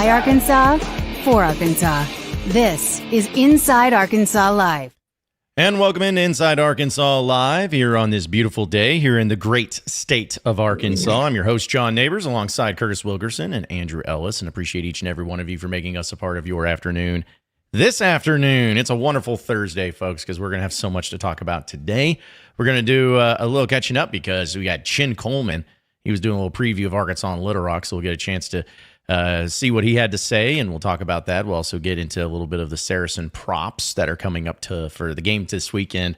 By Arkansas, for Arkansas. This is Inside Arkansas Live. And welcome into Inside Arkansas Live here on this beautiful day here in the great state of Arkansas. I'm your host, John Neighbors, alongside Curtis Wilkerson and Andrew Ellis, and appreciate each and every one of you for making us a part of your afternoon. This afternoon, it's a wonderful Thursday, folks, because we're going to have so much to talk about today. We're going to do a little catching up because we got Chin Coleman. He was doing a little preview of Arkansas and Little Rock, so we'll get a chance to see what he had to say, and we'll talk about that. We'll also get into a little bit of the Saracen props that are coming up for the game this weekend.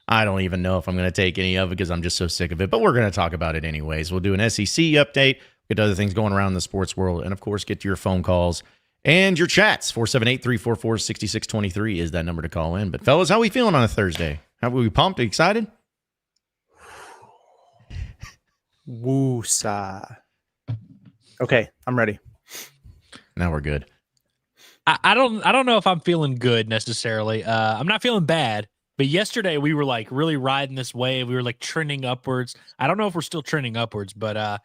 I don't even know if I'm going to take any of it because I'm just so sick of it, but we're going to talk about it anyways. We'll do an SEC update, get to other things going around in the sports world, and of course, get to your phone calls and your chats. 478-344-6623 is that number to call in. But fellas, how are we feeling on a Thursday? Are we pumped? Excited? Woo-sa. Okay, I'm ready. Now we're good. I don't know if I'm feeling good necessarily. I'm not feeling bad, but yesterday we were like really riding this wave. We were like trending upwards. I don't know if we're still trending upwards, but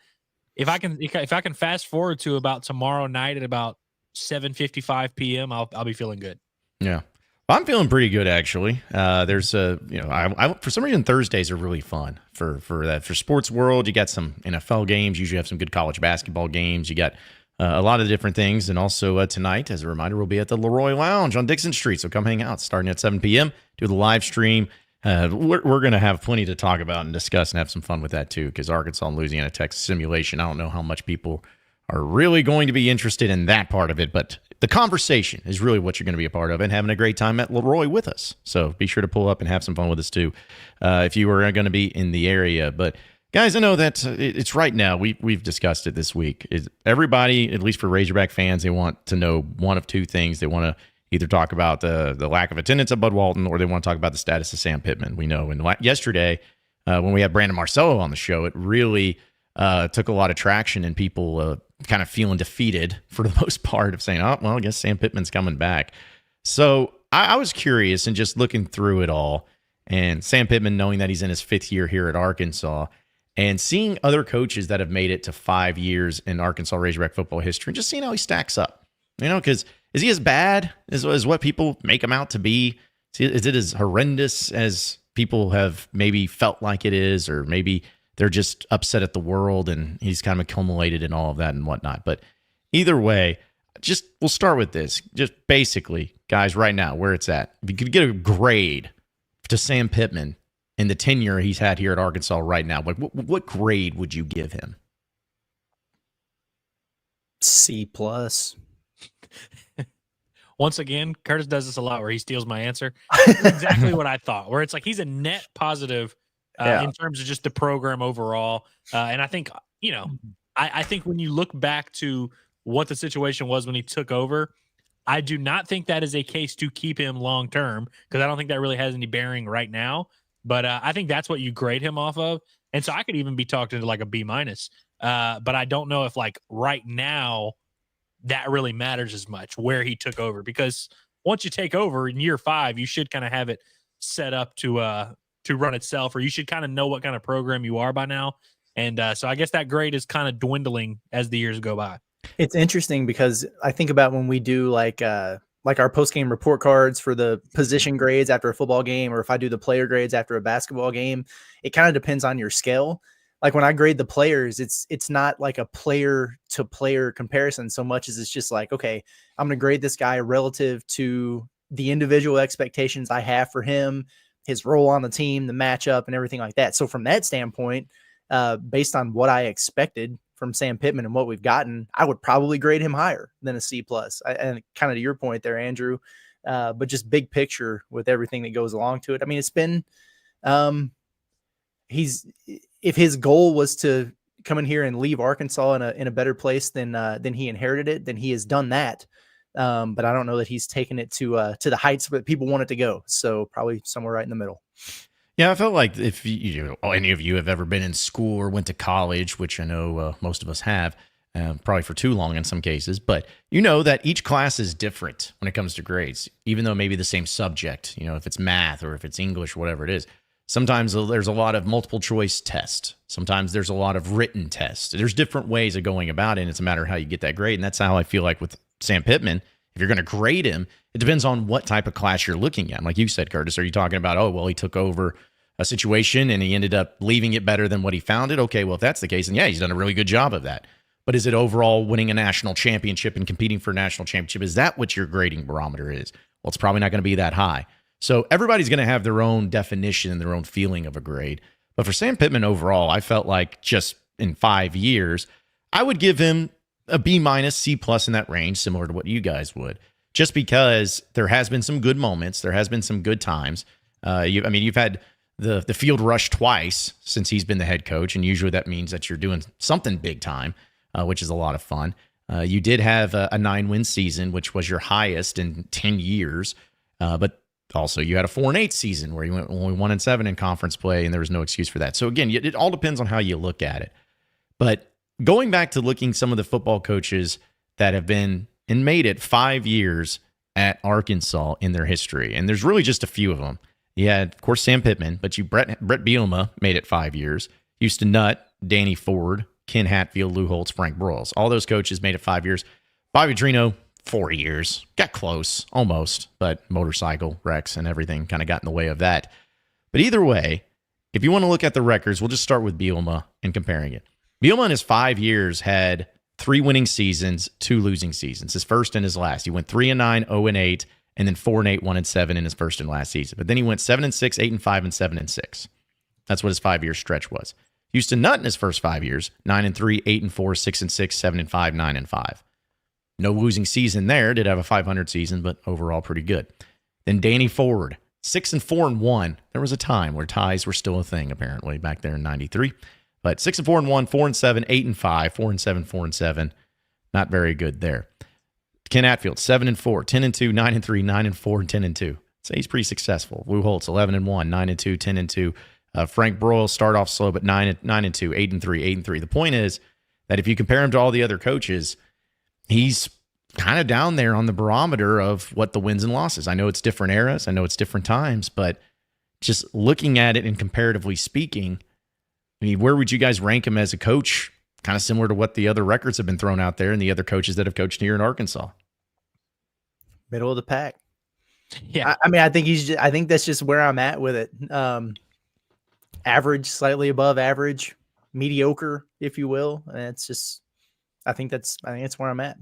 if I can fast forward to about tomorrow night at about 7:55 p.m., I'll be feeling good. Yeah. Well, I'm feeling pretty good actually. There's I for some reason Thursdays are really fun for that. For sports world, you got some NFL games. Usually have some good college basketball games. You got a lot of different things, and also tonight, as a reminder, we'll be at the Leroy Lounge on Dixon Street. So come hang out starting at 7 p.m. Do the live stream. We're going to have plenty to talk about and discuss and have some fun with that too, because Arkansas and Louisiana Tech simulation. I don't know how much people are really going to be interested in that part of it, but the conversation is really what you're going to be a part of, and having a great time at Leroy with us. So be sure to pull up and have some fun with us too, if you are going to be in the area. But guys, I know that it's right now. We've discussed it this week. Everybody, at least for Razorback fans, they want to know one of two things. They want to either talk about the lack of attendance at Bud Walton, or they want to talk about the status of Sam Pittman. We know. And yesterday, when we had Brandon Marcello on the show, it really took a lot of traction, and people kind of feeling defeated for the most part, of saying, oh, well, I guess Sam Pittman's coming back. So I was curious, and just looking through it all, and Sam Pittman, knowing that he's in his fifth year here at Arkansas, and seeing other coaches that have made it to 5 years in Arkansas Razorback football history, and just seeing how he stacks up. Because is he as bad as what people make him out to be? Is it as horrendous as people have maybe felt like it is, or maybe they're just upset at the world and he's kind of accumulated in all of that and whatnot? But either way, we'll start with this. Just basically, guys, right now, where it's at. If you could get a grade to Sam Pittman in the tenure he's had here at Arkansas right now, what grade would you give him? C+. Once again, Curtis does this a lot where he steals my answer. That's exactly what I thought, where it's like he's a net positive in terms of just the program overall. And I think, I think when you look back to what the situation was when he took over, I do not think that is a case to keep him long term, because I don't think that really has any bearing right now. But I think that's what you grade him off of. And so I could even be talked into like a B-. But I don't know if like right now that really matters as much where he took over, because once you take over in year 5, you should kind of have it set up to run itself, or you should kind of know what kind of program you are by now. And so I guess that grade is kind of dwindling as the years go by. It's interesting because I think about when we do like our post-game report cards for the position grades after a football game, or if I do the player grades after a basketball game, it kind of depends on your scale. Like when I grade the players, it's not like a player to player comparison so much as it's just like, okay, I'm going to grade this guy relative to the individual expectations I have for him, his role on the team, the matchup, and everything like that. So from that standpoint, based on what I expected from Sam Pittman and what we've gotten, I would probably grade him higher than a C+. And kind of to your point there, Andrew, but just big picture with everything that goes along to it. I mean, it's been, if his goal was to come in here and leave Arkansas in a better place than he inherited it, then he has done that. But I don't know that he's taken it to the heights that people want it to go. So probably somewhere right in the middle. Yeah, I felt like if any of you have ever been in school or went to college, which I know most of us have, probably for too long in some cases, but you know that each class is different when it comes to grades, even though maybe the same subject, if it's math or if it's English, whatever it is. Sometimes there's a lot of multiple choice tests. Sometimes there's a lot of written tests. There's different ways of going about it, and it's a matter of how you get that grade. And that's how I feel like with Sam Pittman, if you're going to grade him, it depends on what type of class you're looking at. Like you said, Curtis, are you talking about, oh, well, he took over a situation and he ended up leaving it better than what he found it? Okay, well, if that's the case, then yeah, he's done a really good job of that. But is it overall winning a national championship and competing for a national championship? Is that what your grading barometer is? Well, it's probably not going to be that high. So everybody's going to have their own definition and their own feeling of a grade. But for Sam Pittman overall, I felt like just in 5 years, I would give him a B minus, C plus in that range, similar to what you guys would, just because there has been some good moments. There has been some good times. You've had the field rush twice since he's been the head coach, and usually that means that you're doing something big time, which is a lot of fun. You did have a 9-win season, which was your highest in 10 years, but also you had a 4-8 season where you went only 1-7 in conference play, and there was no excuse for that. So again, it all depends on how you look at it. But going back to looking some of the football coaches that have been and made it 5 years at Arkansas in their history, and there's really just a few of them. You had, of course, Sam Pittman, but Brett Bielema made it 5 years. Houston Nutt, Danny Ford, Ken Hatfield, Lou Holtz, Frank Broyles. All those coaches made it 5 years. Bobby Petrino, 4 years. Got close, almost, but motorcycle wrecks and everything kind of got in the way of that. But either way, if you want to look at the records, we'll just start with Bielema and comparing it. Bielema in his 5 years had 3 winning seasons, 2 losing seasons, his first and his last. He went 3-9, 0-8, and then 4-8, 1-7 in his first and last season. But then he went 7-6, 8-5, and 7-6. That's what his 5-year stretch was. Houston Nutt in his first 5 years, 9-3, 8-4, 6-6, 7-5, 9-5. No losing season there. Did have a 500 season, but overall pretty good. Then Danny Ford, 6-4-1. There was a time where ties were still a thing, apparently, back there in 93. But 6-4-1, 4-7, 8-5, 4-7, 4-7. Not very good there. Ken Hatfield, 7-4, 10-2, 9-3, 9-4, 10-2. So he's pretty successful. Lou Holtz, 11-1, 9-2, 10-2. Frank Broyles start off slow, but 9-2, 8-3, 8-3. The point is that if you compare him to all the other coaches, he's kind of down there on the barometer of what the wins and losses. I know it's different eras. I know it's different times, but just looking at it and comparatively speaking, I mean, where would you guys rank him as a coach? Kind of similar to what the other records have been thrown out there and the other coaches that have coached here in Arkansas. Middle of the pack. Yeah. I think that's just where I'm at with it. Average, slightly above average, mediocre, if you will. And it's just, I think that's where I'm at.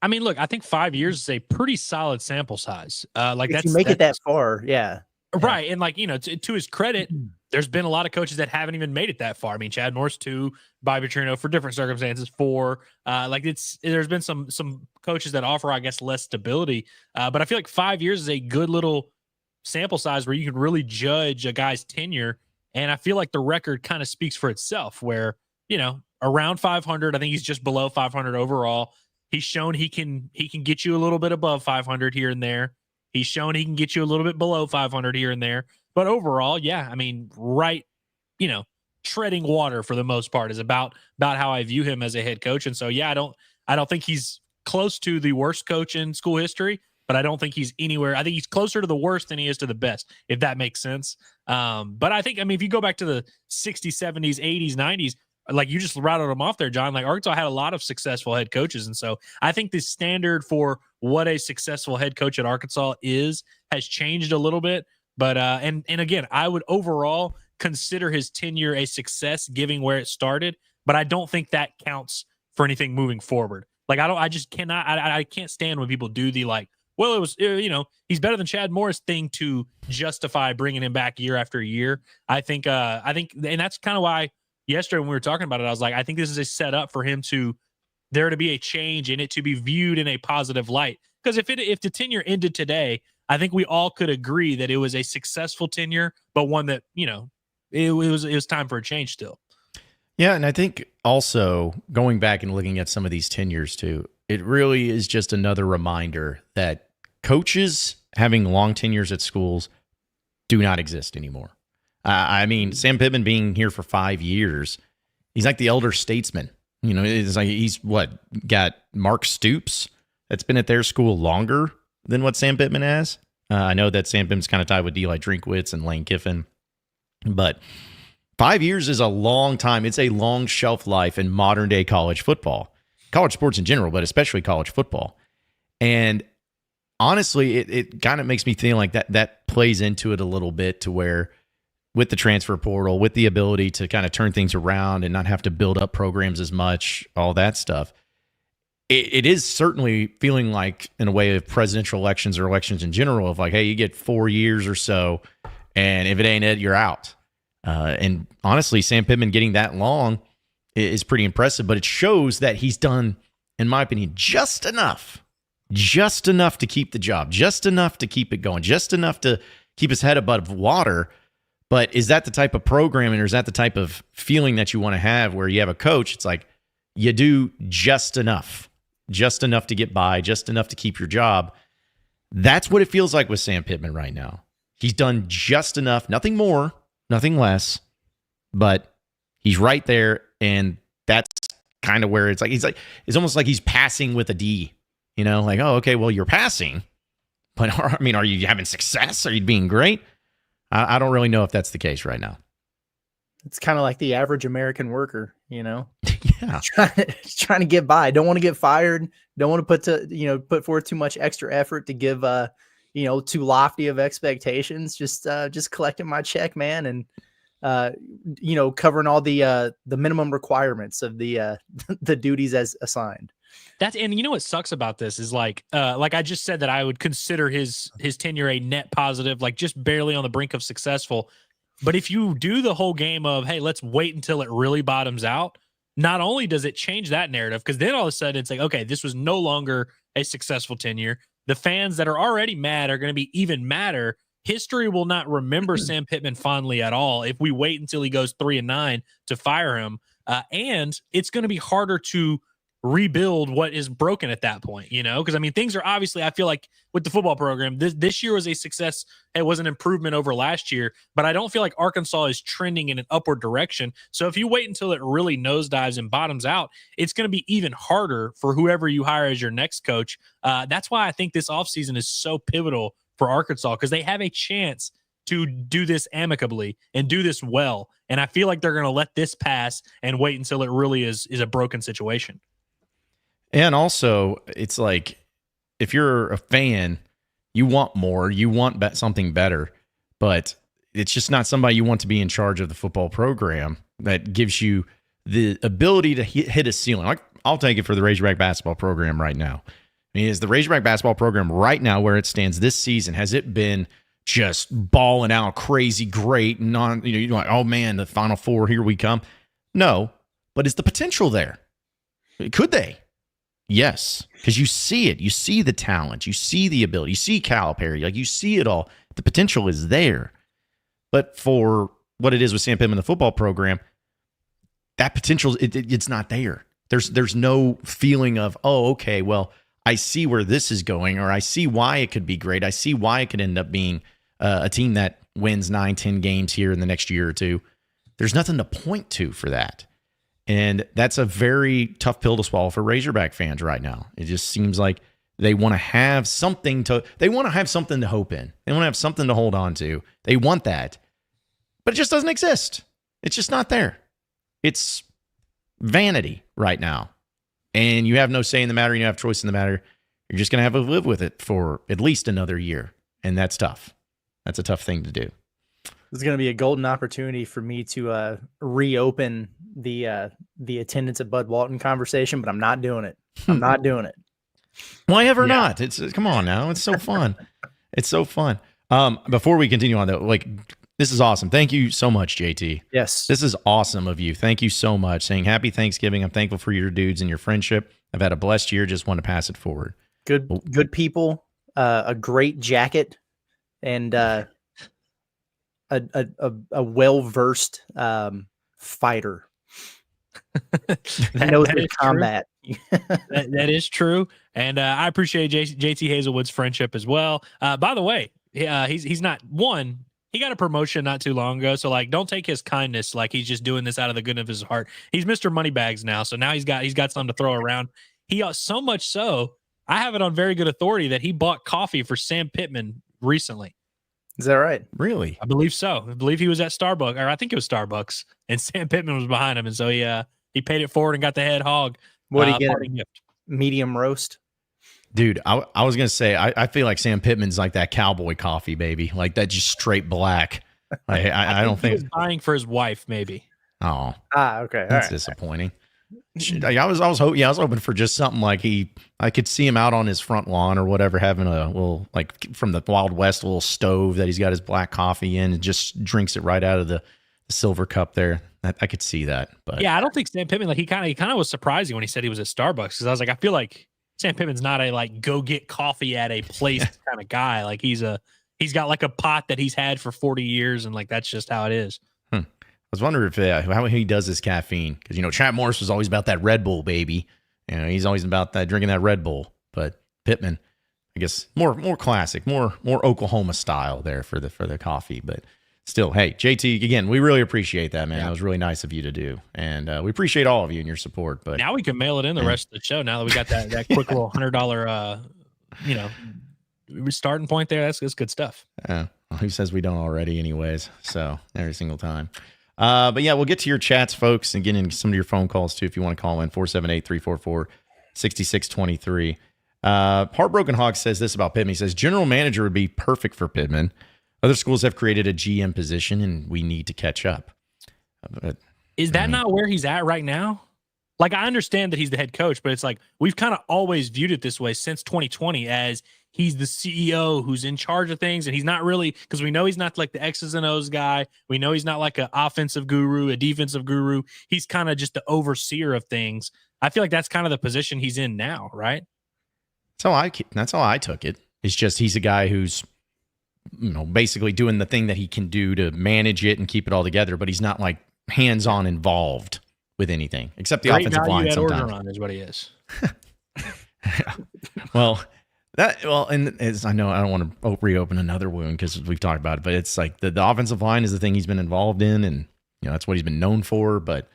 I mean, look, I think 5 years is a pretty solid sample size. If you make it that far, yeah. Right. And to his credit, there's been a lot of coaches that haven't even made it that far. I mean, Chad Morris 2, Bobby Petrino for different circumstances 4. There's been some coaches that offer, I guess, less stability. But I feel like 5 years is a good little sample size where you can really judge a guy's tenure. And I feel like the record kind of speaks for itself where, around 500, I think he's just below 500 overall. He's shown he can get you a little bit above 500 here and there. He's shown he can get you a little bit below 500 here and there. But overall, yeah, I mean, treading water for the most part is about how I view him as a head coach. And so, yeah, I don't think he's close to the worst coach in school history, but I don't think he's anywhere. I think he's closer to the worst than he is to the best, if that makes sense. But I think, if you go back to the 60s, 70s, 80s, 90s, like you just rattled them off there, John, like Arkansas had a lot of successful head coaches. And so I think the standard for what a successful head coach at Arkansas has changed a little bit. But, and again, I would overall consider his tenure a success given where it started, but I don't think that counts for anything moving forward. Like, I can't stand when people do the well, it was, he's better than Chad Morris thing to justify bringing him back year after year. I think, and that's kind of why yesterday when we were talking about it, I was like, I think this is a setup for him there to be a change in it, to be viewed in a positive light. Because if the tenure ended today, I think we all could agree that it was a successful tenure, but one that, it was time for a change still. Yeah, and I think also going back and looking at some of these tenures too, it really is just another reminder that coaches having long tenures at schools do not exist anymore. Sam Pittman being here for 5 years, he's like the elder statesman. It's like he's got Mark Stoops that's been at their school longer than what Sam Pittman has. I know that Sam Pittman's kind of tied with Eli Drinkwitz and Lane Kiffin, but 5 years is a long time. It's a long shelf life in modern day college football, college sports in general, but especially college football. And honestly, it kind of makes me feel like that plays into it a little bit, to where with the transfer portal, with the ability to kind of turn things around and not have to build up programs as much, all that stuff, it is certainly feeling like, in a way, of presidential elections or elections in general, of like, hey, you get 4 years or so, and if it ain't it, you're out. And honestly, Sam Pittman getting that long is pretty impressive, but it shows that he's done, in my opinion, just enough to keep the job, just enough to keep it going, just enough to keep his head above water. But is that the type of programming, or is that the type of feeling that you want to have, where you have a coach, it's like you do just enough to get by, just enough to keep your job? That's what it feels like with Sam Pittman right now. He's done just enough, nothing more, nothing less, but he's right there. And that's kind of where it's it's almost like he's passing with a D, like, oh, okay, well, you're passing, but I mean, are you having success? Are you being great? I don't really know if that's the case right now. It's kind of like the average American worker, Yeah. trying to get by. Don't want to get fired. Don't want to put forth too much extra effort to give, too lofty of expectations. Just collecting my check, man. And, covering all the minimum requirements of the duties as assigned. And you know what sucks about this is like I just said that I would consider his tenure a net positive, like just barely on the brink of successful. But if you do the whole game of, hey, let's wait until it really bottoms out, not only does it change that narrative, because then all of a sudden it's like, okay, this was no longer a successful tenure. The fans that are already mad are going to be even madder. History will not remember Sam Pittman fondly at all if we wait until he goes 3-9 to fire him. And it's going to be harder to rebuild what is broken at that point, because I mean, things are obviously, I feel like with the football program, this year was a success. It was an improvement over last year, but I don't feel like Arkansas is trending in an upward direction. So if you wait until it really nosedives and bottoms out, it's going to be even harder for whoever you hire as your next coach. That's why I think this offseason is so pivotal for Arkansas, because they have a chance to do this amicably and do this well. And I feel like they're going to let this pass and wait until it really is a broken situation. And also, it's like, if you're a fan, you want more, you want something better, but it's just not somebody you want to be in charge of the football program that gives you the ability to hit a ceiling. Like, I'll take it for the Razorback basketball program right now. I mean, is the Razorback basketball program right now, where it stands this season, has it been just balling out crazy great? You're like, oh man, the Final Four, here we come. No, but is the potential there? Could they? Yes, because you see it. You see the talent. You see the ability. You see Calipari. Like, you see it all. The potential is there. But for what it is with Sam Pittman, the football program, that potential, it's not there. There's no feeling of, oh, okay, well, I see where this is going, or I see why it could be great. I see why it could end up being a team that wins 9-10 games here in the next year or two. There's nothing to point to for that. And that's a very tough pill to swallow for Razorback fans right now. It just seems like they want to have something to hope in. They want to have something to hold on to. They want that, but it just doesn't exist. It's just not there. It's vanity right now. And you have no say in the matter. You have choice in the matter. You're just going to have to live with it for at least another year. And that's tough. That's a tough thing to do. This is going to be a golden opportunity for me to reopen the attendance at Bud Walton conversation, but I'm not doing it. I'm not doing it. Why ever not? Come on now. It's so fun. It's so fun. Before we continue on though, this is awesome. Thank you so much, JT. Yes. This is awesome of you. Thank you so much. Saying happy Thanksgiving. I'm thankful for your dudes and your friendship. I've had a blessed year. Just want to pass it forward. Good people, a great jacket, and a well-versed fighter. Knows his combat. that is true. And I appreciate JT Hazelwood's friendship as well. By the way, he's not one. He got a promotion not too long ago. So don't take his kindness like he's just doing this out of the goodness of his heart. He's Mr. Moneybags now. So now he's got something to throw around. He so much so, I have it on very good authority that he bought coffee for Sam Pittman recently. Is that right? Really? I believe so. I believe he was at Starbucks, or I think it was Starbucks, and Sam Pittman was behind him. And so he paid it forward and got the head hog. What did he get? Medium roast? Dude, I was gonna say I feel like Sam Pittman's like that cowboy coffee, baby, like that just straight black. I don't think he was buying for his wife, maybe. Oh, okay, that's disappointing. I was hoping for just something like I could see him out on his front lawn or whatever, having a little, like from the Wild West, a little stove that he's got his black coffee in and just drinks it right out of the silver cup there. I could see that, but yeah, I don't think Sam Pittman, like he kind of was surprising when he said he was at Starbucks, because I was like, I feel like Sam Pittman's not a like go get coffee at a place kind of guy. Like he's got like a pot that he's had for 40 years, and like that's just how it is. I was wondering if how he does his caffeine, because Chad Morris was always about that Red Bull, baby. He's always about that, drinking that Red Bull. But Pittman, I guess more classic, more Oklahoma style there for the coffee. But still, hey, JT, again, we really appreciate that, man. Yeah. That was really nice of you to do, and we appreciate all of you and your support. But now we can mail it in the rest of the show. Now that we got that quick little $100, starting point there. That's good stuff. Who says we don't already, anyways? So every single time. But yeah, we'll get to your chats, folks, and get into some of your phone calls too if you want to call in. 478-344-6623. Heartbroken Hog says this about Pittman. He says general manager would be perfect for Pittman. Other schools have created a GM position, and we need to catch up. Is that not where he's at right now? Like, I understand that he's the head coach, but it's like we've kind of always viewed it this way since 2020 as he's the CEO who's in charge of things, and he's not really, because we know he's not like the X's and O's guy. We know he's not like an offensive guru, a defensive guru. He's kind of just the overseer of things. I feel like that's kind of the position he's in now, right? That's how I took it. It's just he's a guy who's basically doing the thing that he can do to manage it and keep it all together, but he's not like hands-on involved with anything except the offensive line sometimes. Orgeron is what he is. And as I know, I don't want to reopen another wound because we've talked about it, but it's like the offensive line is the thing he's been involved in, and that's what he's been known for. But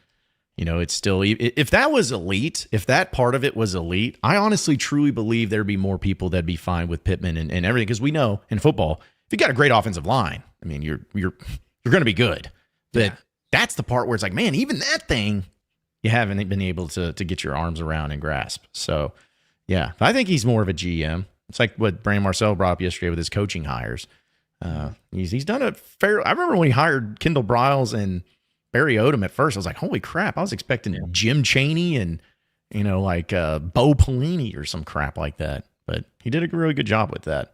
it's still, if that was elite, if that part of it was elite, I honestly truly believe there'd be more people that'd be fine with Pittman and everything, because we know in football, if you got a great offensive line, I mean, you're going to be good. But that's the part where it's like, man, even that thing you haven't been able to get your arms around and grasp. So, yeah, I think he's more of a GM. It's like what Brandon Marcel brought up yesterday with his coaching hires. He's done a fair. I remember when he hired Kendall Briles and Barry Odom at first. I was like, holy crap! I was expecting Jim Chaney and Bo Pelini or some crap like that. But he did a really good job with that.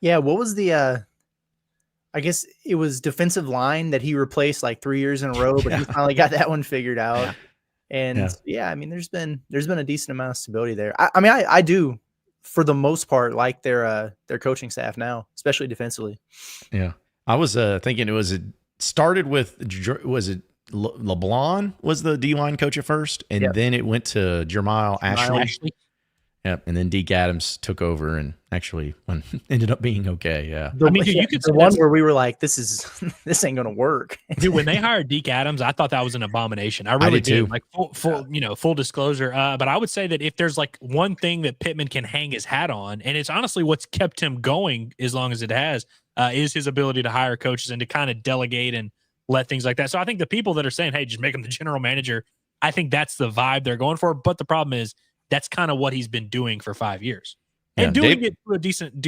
Yeah, what was the? I guess it was defensive line that he replaced like 3 years in a row, but he finally got that one figured out. Yeah. And I mean, there's been a decent amount of stability there. I do, for the most part, like their coaching staff now, especially defensively. Yeah, I was thinking it started with, was it LeBlanc was the D-line coach at first, and then it went to Jermile Ashley. Yep, and then Deke Adams took over and actually ended up being okay. Yeah, you could the one where we were like, this ain't gonna work. Dude, when they hired Deke Adams, I thought that was an abomination. I really did. Like full disclosure. But I would say that if there's like one thing that Pittman can hang his hat on, and it's honestly what's kept him going as long as it has, is his ability to hire coaches and to kind of delegate and let things like that. So I think the people that are saying, hey, just make him the general manager, I think that's the vibe they're going for. But the problem is, that's kind of what he's been doing for 5 years, and doing it to a decent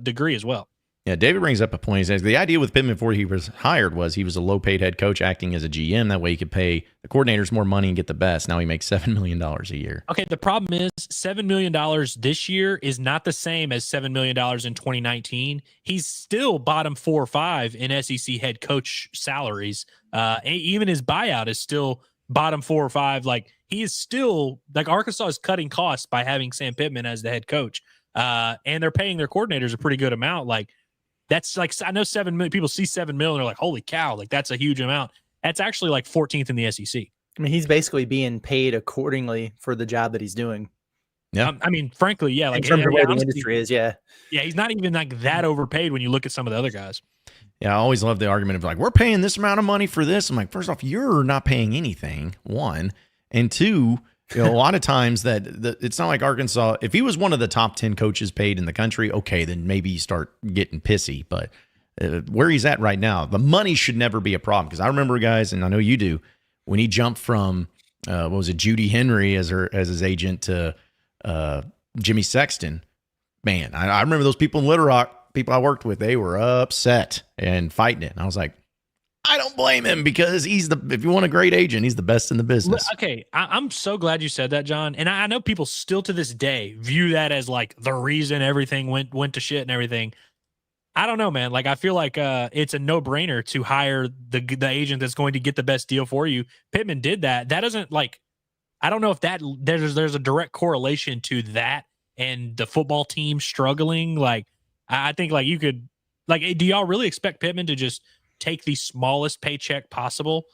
degree as well. Yeah, David brings up a point. He says the idea with Pittman before he was hired was he was a low-paid head coach acting as a GM. That way he could pay the coordinators more money and get the best. Now he makes $7 million a year. Okay, the problem is $7 million this year is not the same as $7 million in 2019. He's still bottom 4 or 5 in SEC head coach salaries. Even his buyout is still bottom 4 or 5. Like, he is still, like, Arkansas is cutting costs by having Sam Pittman as the head coach. And they're paying their coordinators a pretty good amount. Like, that's like, I know 7 million people see 7 million and they're like, holy cow, like that's a huge amount. That's actually like 14th in the SEC. I mean, he's basically being paid accordingly for the job that he's doing. Yeah. I mean, frankly, yeah. Like, in terms of where the industry is, yeah. Yeah, he's not even like that overpaid when you look at some of the other guys. Yeah, I always love the argument of like, we're paying this amount of money for this. I'm like, first off, you're not paying anything, one. And two, a lot of times it's not like Arkansas. If he was one of the top 10 coaches paid in the country, okay, then maybe you start getting pissy. But where he's at right now, the money should never be a problem. Because I remember, guys, and I know you do, when he jumped from Judy Henry as his agent to Jimmy Sexton, man, I remember those people in Little Rock, people I worked with, they were upset and fighting it. And I was like, I don't blame him because if you want a great agent, he's the best in the business. Okay, I'm so glad you said that, John. And I know people still to this day view that as like the reason everything went to shit and everything. I don't know, man. Like, I feel like it's a no-brainer to hire the agent that's going to get the best deal for you. Pittman did that. That doesn't like, I don't know if that there's a direct correlation to that and the football team struggling. Like, I think like you could like, do y'all really expect Pittman to just take the smallest paycheck possible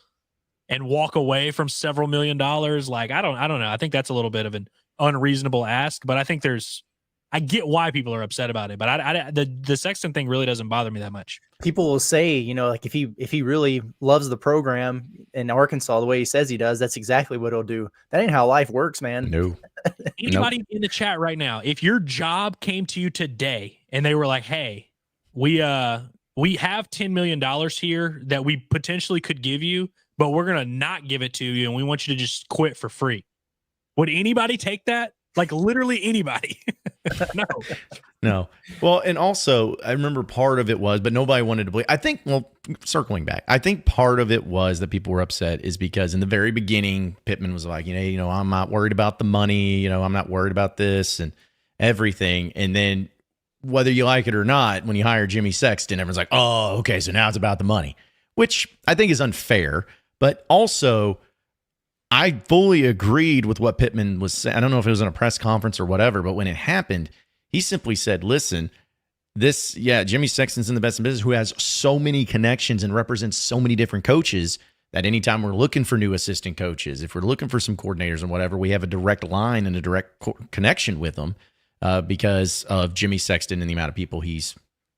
and walk away from several $1 million? Like, I don't know. I think that's a little bit of an unreasonable ask, but I think I get why people are upset about it, but the Sexton thing really doesn't bother me that much. People will say, like if he really loves the program in Arkansas the way he says he does, that's exactly what he'll do. That ain't how life works, man. No. Anybody in the chat right now, if your job came to you today and they were like, hey, we have $10 million here that we potentially could give you, but we're going to not give it to you and we want you to just quit for free. Would anybody take that? Like literally anybody? No. Well, and also I remember part of it was, but nobody wanted to believe. I think, circling back, I think part of it was that people were upset is because in the very beginning, Pittman was like, I'm not worried about the money. I'm not worried about this and everything. And then whether you like it or not, when you hire Jimmy Sexton, everyone's like, oh, okay, so now it's about the money, which I think is unfair. But also, I fully agreed with what Pittman was saying. I don't know if it was in a press conference or whatever, but when it happened, he simply said, listen, Jimmy Sexton's in the best in business, who has so many connections and represents so many different coaches that anytime we're looking for new assistant coaches, if we're looking for some coordinators and whatever, we have a direct line and a direct connection with them because of Jimmy Sexton and the amount of people he's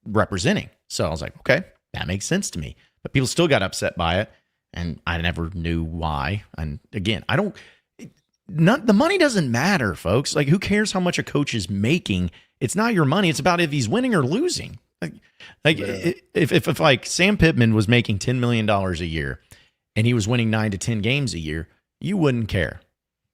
representing. So I was like, okay, that makes sense to me. But people still got upset by it. And I never knew why. And again, the money doesn't matter, folks. Like, who cares how much a coach is making? It's not your money. It's about if he's winning or losing. If like Sam Pittman was making $10 million a year and he was winning 9 to 10 games a year, you wouldn't care.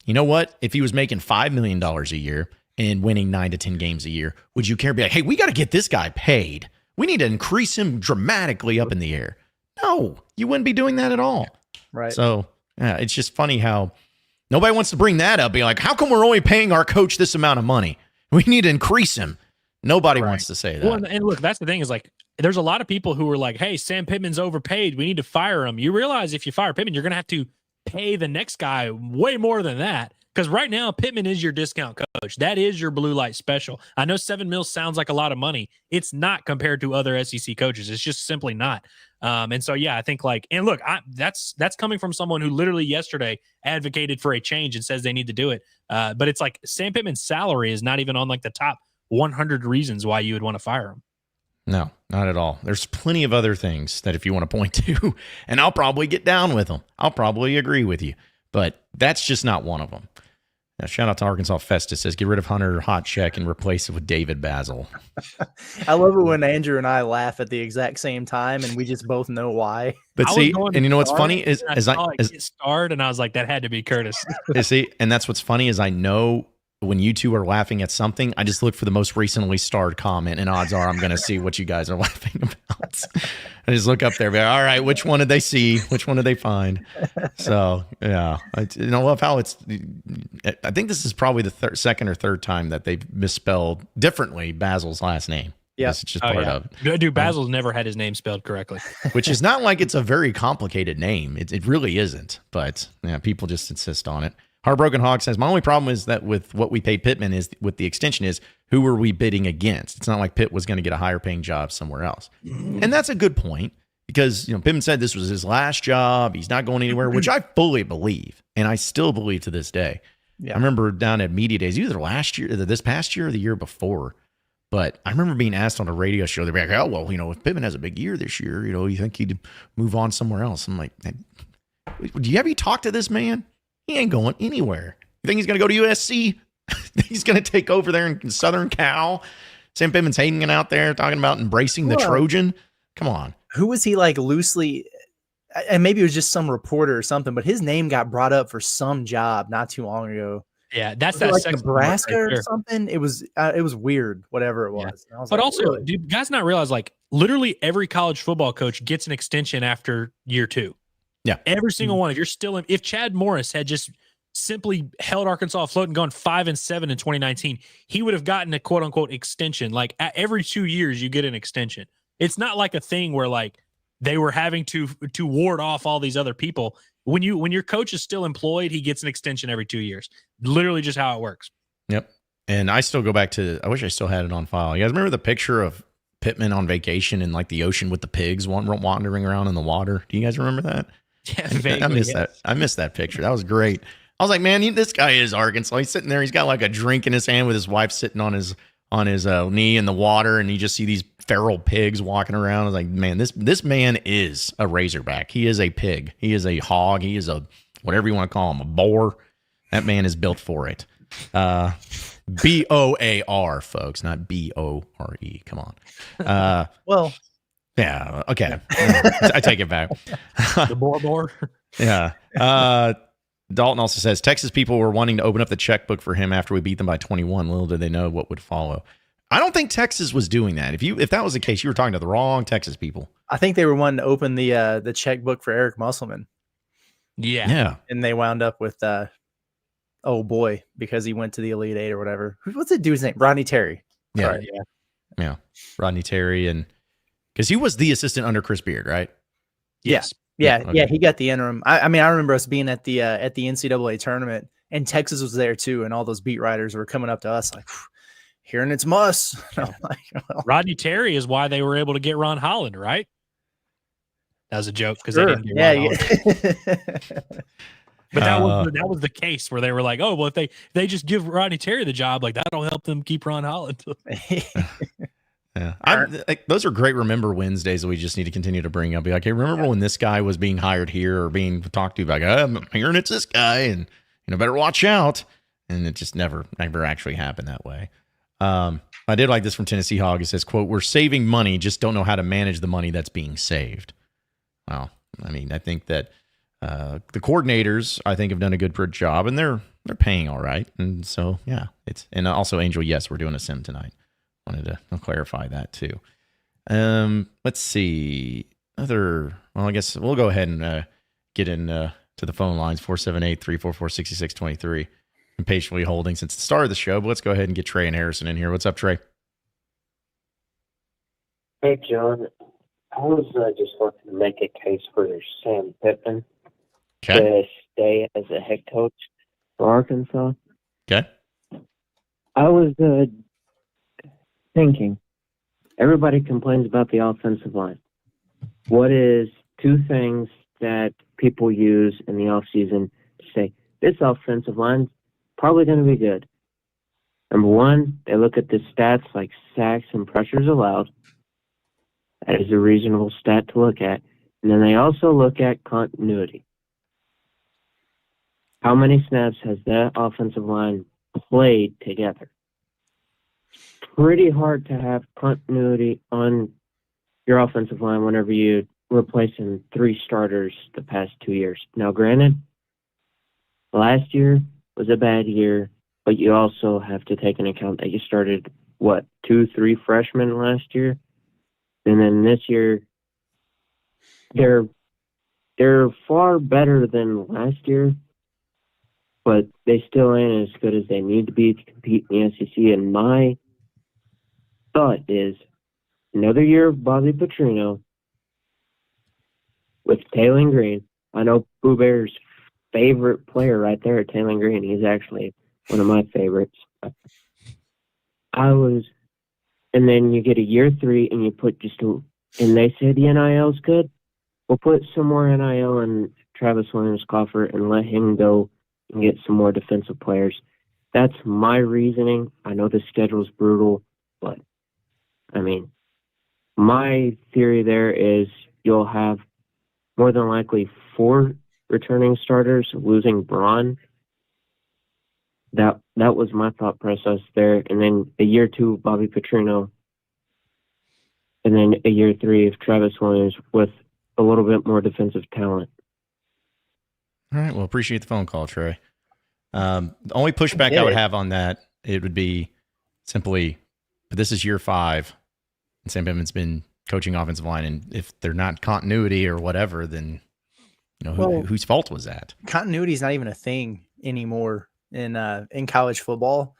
You know what? If he was making $5 million a year and winning 9 to 10 games a year, would you care? Be like, hey, we got to get this guy paid. We need to increase him dramatically up in the air. No, you wouldn't be doing that at all. Right. So it's just funny how nobody wants to bring that up. Be like, how come we're only paying our coach this amount of money? We need to increase him. Nobody wants to say that. Well, and look, that's the thing is like, there's a lot of people who are like, hey, Sam Pittman's overpaid. We need to fire him. You realize if you fire Pittman, you're going to have to pay the next guy way more than that. Because right now, Pittman is your discount coach. That is your blue light special. I know $7 million sounds like a lot of money. It's not compared to other SEC coaches. It's just simply not. And so, yeah, I think like, and look, that's coming from someone who literally yesterday advocated for a change and says they need to do it. But it's like Sam Pittman's salary is not even on like the top 100 reasons why you would want to fire him. No, not at all. There's plenty of other things that if you want to point to, and I'll probably get down with them. I'll probably agree with you, but that's just not one of them. Now, shout out to Arkansas Festus says, get rid of Hunter Hotcheck and replace it with David Basil. I love it when Andrew and I laugh at the exact same time and we just both know why. But see, and you know what's funny is I get starred and I was like, that had to be Curtis. See, and that's what's funny is I know when you two are laughing at something, I just look for the most recently starred comment, and odds are I'm going to see what you guys are laughing about. I just look up there, be like, all right, which one did they see? Which one did they find? So, yeah. I love how I think this is probably the second or third time that they've misspelled differently Basil's last name. Yeah. It's just part of it. Dude, Basil's never had his name spelled correctly. Which is not like it's a very complicated name. It really isn't, but yeah, people just insist on it. Heartbroken Hog says, my only problem is that with what we pay Pittman is with the extension is who were we bidding against? It's not like Pitt was going to get a higher paying job somewhere else. And that's a good point because, Pittman said this was his last job. He's not going anywhere, which I fully believe. And I still believe to this day. Yeah. I remember down at media days, either this past year or the year before. But I remember being asked on a radio show, they'd be like, oh, well, if Pittman has a big year this year, you think he'd move on somewhere else? I'm like, have you talked to this man? He ain't going anywhere. You think he's going to go to USC? He's going to take over there in Southern Cal? Sam Pittman's hanging out there talking about embracing the Trojan? Come on. Who was he like loosely, and maybe it was just some reporter or something, but his name got brought up for some job not too long ago. Yeah, that's Was it that like sexy Nebraska mark or right there. something. It was weird, whatever it Yeah. was. And I was But like, also, really? do guys not realize like literally every college football coach gets an extension after year 2? Yeah. Every single one. If you're still in, if Chad Morris had just simply held Arkansas afloat and gone 5-7 in 2019, he would have gotten a quote unquote extension. Like every 2 years, you get an extension. It's not like a thing where like they were having to ward off all these other people. When your coach is still employed, he gets an extension every 2 years. Literally just how it works. Yep. And I still go back to, I wish I still had it on file. You guys remember the picture of Pittman on vacation in like the ocean with the pigs wandering around in the water? Do you guys remember that? Yeah, I vaguely, miss yes. that. I missed that picture. That was great. I was like, man, this guy is Arkansas. He's sitting there. He's got like a drink in his hand with his wife sitting on his knee in the water, and you just see these feral pigs walking around. I was like, man, this man is a Razorback. He is a pig. He is a hog. He is a whatever you want to call him, a boar. That man is built for it. BOAR, folks, not BORE. Come on. Well, yeah. Okay. I take it back. The boar. Yeah. Dalton also says Texas people were wanting to open up the checkbook for him after we beat them by 21. Little did they know what would follow. I don't think Texas was doing that. If that was the case, you were talking to the wrong Texas people. I think they were wanting to open the checkbook for Eric Musselman, Yeah. Yeah. and they wound up with oh boy, because he went to the Elite Eight or whatever. What's the dude's name? Rodney Terry. Yeah. Sorry, yeah. Yeah. Rodney Terry, and because he was the assistant under Chris Beard, right? Yes. Yeah, Okay. he got the interim. I mean, I remember us being at the NCAA tournament, and Texas was there too, and all those beat writers were coming up to us like, "Hearing it's Muss." I'm like, well, Rodney Terry is why they were able to get Ron Holland, right? That was a joke because sure. they didn't get Ron Holland. Yeah. But that was the case where they were like, oh, well, if they just give Rodney Terry the job, like that'll help them keep Ron Holland. Yeah. Those are great remember Wednesdays that we just need to continue to bring up. Be like, hey, remember when this guy was being hired here or being talked to? Like, I'm hearing it's this guy, and better watch out. And it just never actually happened that way. I did like this from Tennessee Hog. It says, quote, "We're saving money, just don't know how to manage the money that's being saved." Well, I mean, I think that the coordinators, I think, have done a good job, and they're paying all right. And so, yeah, and also Angel, yes, we're doing a sim tonight. Wanted to clarify that too. Let's see. Well, I guess we'll go ahead and get in to the phone lines, 478-344-6623. I'm patiently holding since the start of the show, but let's go ahead and get Trey and Harrison in here. What's up, Trey? Hey, John. I was just looking to make a case for Sam Pittman to stay as a head coach for Arkansas. Okay. I was thinking, everybody complains about the offensive line. What is two things that people use in the offseason to say, this offensive line's probably going to be good? Number one, they look at the stats like sacks and pressures allowed. That is a reasonable stat to look at. And then they also look at continuity. How many snaps has that offensive line played together? Pretty hard to have continuity on your offensive line whenever you're replacing 3 starters the past 2 years. Now, granted, last year was a bad year, but you also have to take into account that you started, 2-3 freshmen last year? And then this year, they're far better than last year, but they still ain't as good as they need to be to compete in the SEC. And my thought is another year of Bobby Petrino with Taylor Green. I know Pooh Bear's favorite player right there, Taylor Green. He's actually one of my favorites. And then you get a year 3 and you put and they say the NIL's good. We'll put some more NIL in Travis Williams' coffer and let him go and get some more defensive players. That's my reasoning. I know the schedule's brutal, but I mean, my theory there is you'll have more than likely 4 returning starters, losing Braun. That was my thought process there. And then a year 2 of Bobby Petrino. And then a year 3 of Travis Williams with a little bit more defensive talent. All right. Well, appreciate the phone call, Trey. The only pushback I would have on that, it would be simply, but this is year 5, and Sam Pittman's been coaching offensive line, and if they're not continuity or whatever, then whose fault was that? Continuity is not even a thing anymore in college football,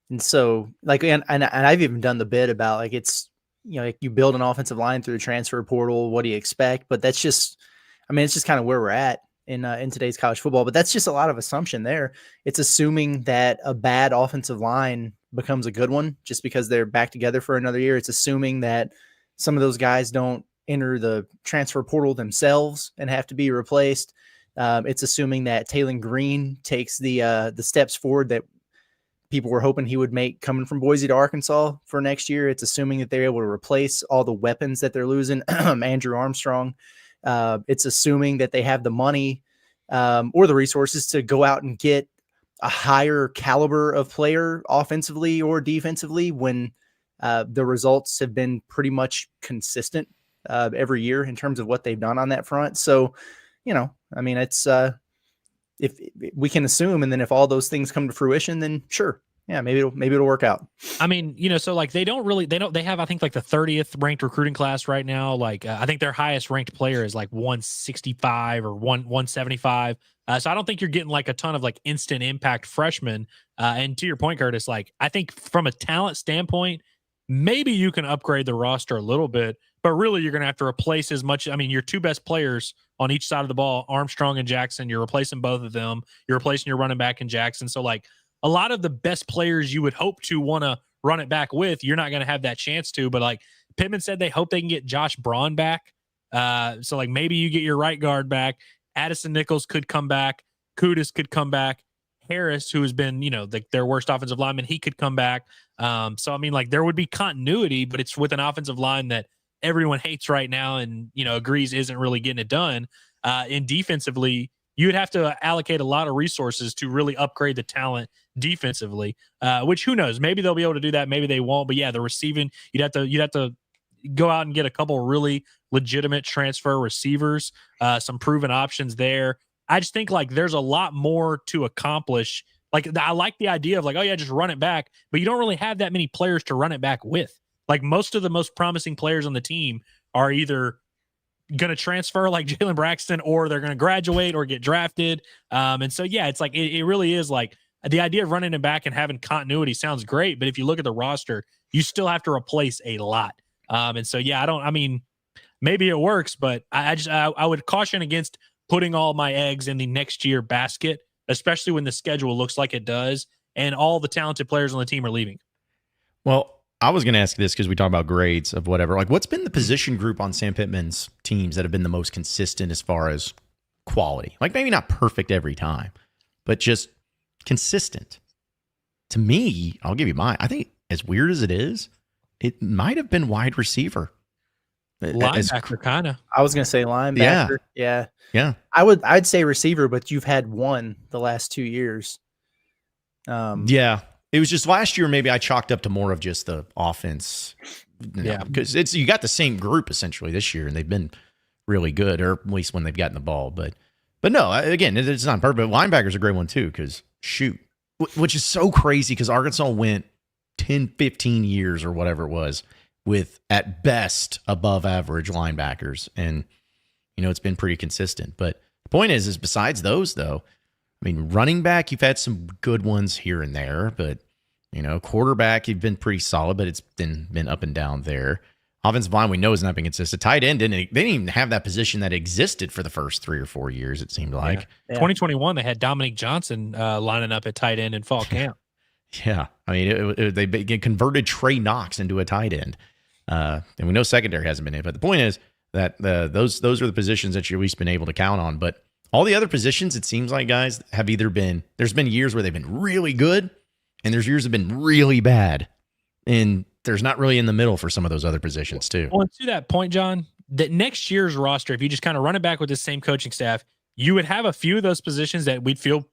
and so and I've even done the bit about like it's like you build an offensive line through the transfer portal. What do you expect? But that's just, it's just kind of where we're at in today's college football. But that's just a lot of assumption there. It's assuming that a bad offensive line becomes a good one just because they're back together for another year. It's assuming that some of those guys don't enter the transfer portal themselves and have to be replaced. It's assuming that Taylon Green takes the steps forward that people were hoping he would make coming from Boise to Arkansas for next year. It's assuming that they're able to replace all the weapons that they're losing. Andrew Armstrong. It's assuming that they have the money or the resources to go out and get a higher caliber of player offensively or defensively when the results have been pretty much consistent every year in terms of what they've done on that front. So, it's if we can assume, and then if all those things come to fruition, then sure. Yeah, maybe it'll work out. So like they have, I think, like the 30th ranked recruiting class right now. Like I think their highest ranked player is like 165 or 175. So I don't think you're getting like a ton of like instant impact freshmen. And to your point, Curtis, like I think from a talent standpoint, maybe you can upgrade the roster a little bit, but really you're going to have to replace as much. Your 2 best players on each side of the ball, Armstrong and Jackson, you're replacing both of them. You're replacing your running back in Jackson. So like a lot of the best players you would hope to want to run it back with, you're not going to have that chance to. But like Pittman said, they hope they can get Josh Braun back. So like maybe you get your right guard back. Addison Nichols could come back. Kudus could come back. Harris, who has been, their worst offensive lineman, he could come back. So there would be continuity, but it's with an offensive line that everyone hates right now and agrees isn't really getting it done. And defensively, you would have to allocate a lot of resources to really upgrade the talent defensively, which who knows? Maybe they'll be able to do that. Maybe they won't. But yeah, the receiving, you'd have to go out and get a couple really legitimate transfer receivers, some proven options there. I just think like there's a lot more to accomplish. Like I like the idea of like, oh yeah, just run it back, but you don't really have that many players to run it back with. Like most of the most promising players on the team are either going to transfer like Jalen Braxton, or they're going to graduate or get drafted. And so, yeah, it's like, it really is like the idea of running it back and having continuity sounds great. But if you look at the roster, you still have to replace a lot. And so, yeah, maybe it works, but I would caution against putting all my eggs in the next year basket, especially when the schedule looks like it does and all the talented players on the team are leaving. Well, I was going to ask this because we talk about grades of whatever. Like, what's been the position group on Sam Pittman's teams that have been the most consistent as far as quality? Like, maybe not perfect every time, but just consistent. To me, I'll give you mine. I think, as weird as it is, it might have been wide receiver. Linebacker, kind of. I was going to say linebacker. Yeah. I'd say receiver, but you've had one the last 2 years. Yeah. It was just last year, maybe I chalked up to more of just the offense. Because you got the same group essentially this year, and they've been really good, or at least when they've gotten the ball. But no, again, it's not perfect. Linebacker's a great one too, because shoot, which is so crazy because Arkansas went 10, 15 years or whatever it was with at best above average linebackers, and it's been pretty consistent. But the point is besides those though, running back, you've had some good ones here and there, but quarterback, you've been pretty solid, but it's been up and down there. Offensive line, we know, has not been consistent. Tight end, they didn't even have that position that existed for the first 3 or 4 years, it seemed like. Yeah. 2021, they had Dominique Johnson lining up at tight end in fall camp. Yeah. They converted Trey Knox into a tight end. And we know secondary hasn't been in, but the point is that those are the positions that you've at least been able to count on. But all the other positions, it seems like, guys, have either been, there's been years where they've been really good, and there's years that have been really bad. And there's not really in the middle for some of those other positions, too. Well, to that point, John, that next year's roster, if you just kind of run it back with the same coaching staff, you would have a few of those positions that we'd feel,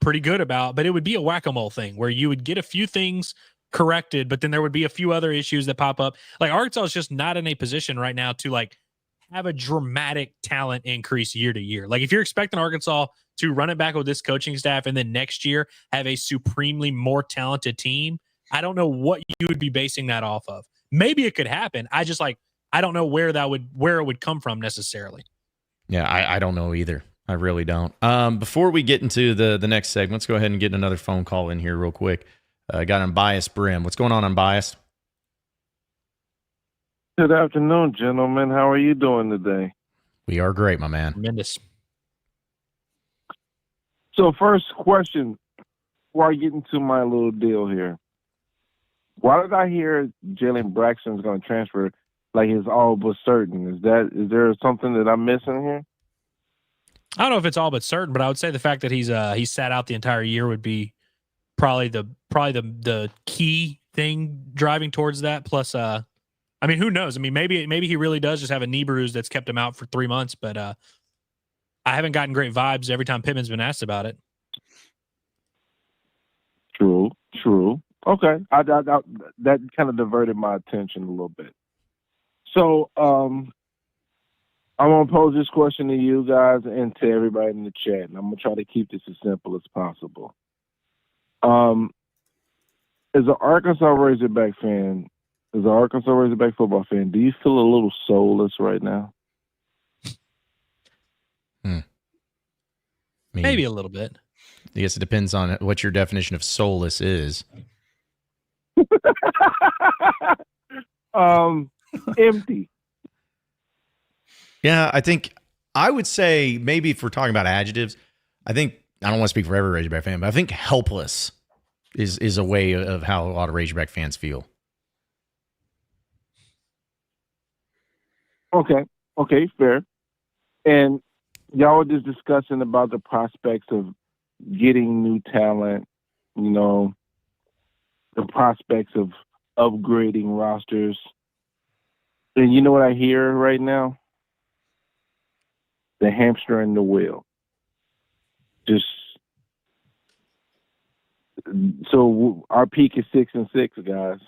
pretty good about, but it would be a whack-a-mole thing where you would get a few things corrected, but then there would be a few other issues that pop up. Like Arkansas is just not in a position right now to have a dramatic talent increase year to year. Like if you're expecting Arkansas to run it back with this coaching staff and then next year have a supremely more talented team, I don't know what you would be basing that off of. Maybe it could happen. I don't know where it would come from necessarily. Yeah, I don't know either. I really don't. Before we get into the next segment, let's go ahead and get another phone call in here real quick. Got Unbiased Brim. What's going on, Unbiased? Good afternoon, gentlemen. How are you doing today? We are great, my man. Tremendous. So first question, before I get into my little deal here. Why did I hear Jalen Braxton's going to transfer like it's all but certain? Is there something that I'm missing here? I don't know if it's all but certain, but I would say the fact that he's sat out the entire year would be probably the key thing driving towards that. Plus, I mean, who knows? I mean, maybe he really does just have a knee bruise that's kept him out for 3 months, but I haven't gotten great vibes every time Pittman's been asked about it. True. Okay, that kind of diverted my attention a little bit. So, I'm gonna pose this question to you guys and to everybody in the chat, and I'm gonna try to keep this as simple as possible. As an Arkansas Razorback fan, as an Arkansas Razorback football fan, do you feel a little soulless right now? Maybe a little bit. I guess it depends on what your definition of soulless is. Empty. Yeah, I think I would say maybe if we're talking about adjectives, I think I don't want to speak for every Razorback fan, but I think helpless is a way of how a lot of Razorback fans feel. Okay, fair. And y'all were just discussing about the prospects of getting new talent, you know, the prospects of upgrading rosters. And you know what I hear right now? The hamster in the wheel. Just so our peak is 6-6, guys.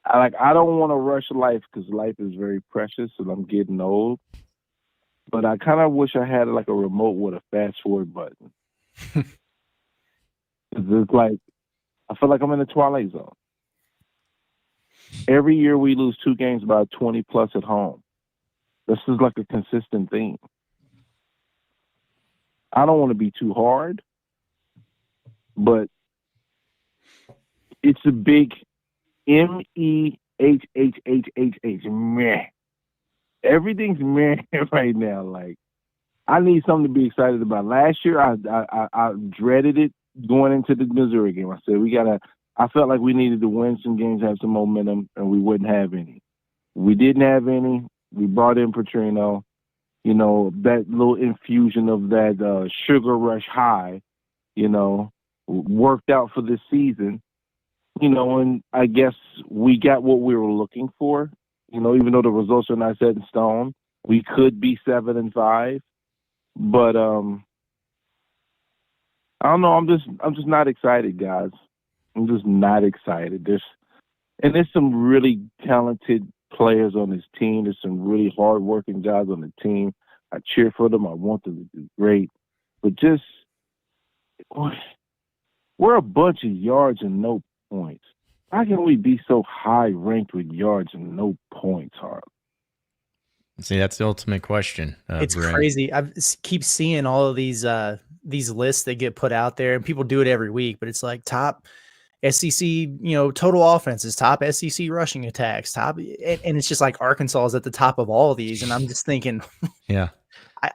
I don't want to rush life because life is very precious and I'm getting old. But I kind of wish I had like a remote with a fast forward button. It's like I feel like I'm in the Twilight Zone. Every year we lose 2 games by 20 plus at home. This is like a consistent thing. I don't want to be too hard, but it's a big MEHHHHH meh. Everything's meh right now. Like I need something to be excited about. Last year I dreaded it going into the Missouri game. I said I felt like we needed to win some games, have some momentum, and we wouldn't have any. We didn't have any. We brought in Petrino. You know, that little infusion of that sugar rush high, you know, worked out for this season. You know, and I guess we got what we were looking for. You know, even though the results are not set in stone, we could be 7-5. But I don't know. I'm just not excited, guys. I'm just not excited. There's some really talented players on this team. There's some really hardworking guys on the team. I cheer for them. I want them to do great. But just we're a bunch of yards and no points. How can we be so high ranked with yards and no points, Harley? See, that's the ultimate question. It's Brent. crazy. I keep seeing all of these lists that get put out there, and people do it every week. But it's like top SEC, total offenses, top SEC rushing attacks, top, and it's just like Arkansas is at the top of all of these. And I'm just thinking, yeah,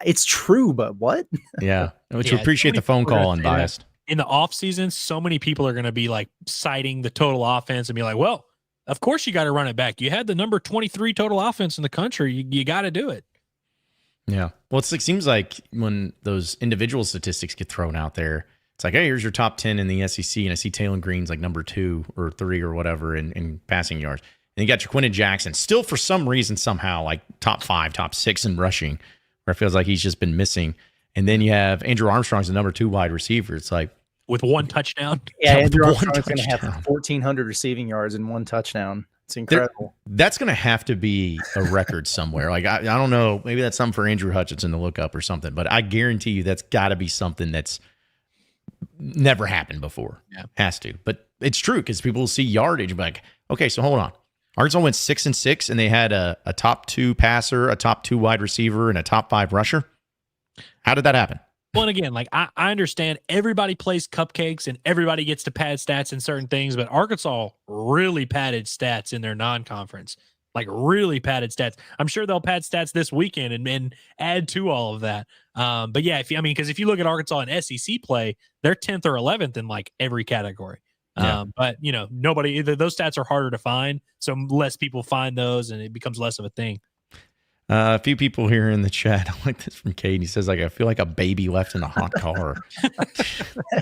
it's true, but what? Yeah, which we appreciate the phone call, Unbiased. In the offseason, so many people are going to be like citing the total offense and be like, well, of course you got to run it back. You had the number 23 total offense in the country. You got to do it. Yeah. Well, it seems like when those individual statistics get thrown out there, it's like, hey, here's your top 10 in the SEC. And I see Taylor Green's like number 2 or 3 or whatever in passing yards. And you got your Quinton Jackson still for some reason, somehow like top 5, top 6 in rushing, where it feels like he's just been missing. And then you have Andrew Armstrong's the number 2 wide receiver. It's like, with 1 touchdown. Yeah, Andrew Armstrong's going to have 1,400 receiving yards and 1 touchdown. It's incredible. That's going to have to be a record somewhere. Like, I don't know. Maybe that's something for Andrew Hutchinson to look up or something. But I guarantee you that's got to be something that's never happened before. Yeah. Has to. But it's true because people will see yardage and be like, okay, so hold on. Arkansas went 6-6, and they had a top 2 passer, a top 2 wide receiver, and a top 5 rusher. How did that happen? Well, and again, like I understand everybody plays cupcakes and everybody gets to pad stats in certain things, but Arkansas really padded stats in their non-conference, like really padded stats. I'm sure they'll pad stats this weekend and add to all of that. But yeah, because if you look at Arkansas in SEC play, they're 10th or 11th in like every category. Yeah. But nobody, those stats are harder to find, so less people find those, and it becomes less of a thing. A few people here in the chat. I like this from Kate. He says, like, I feel like a baby left in a hot car.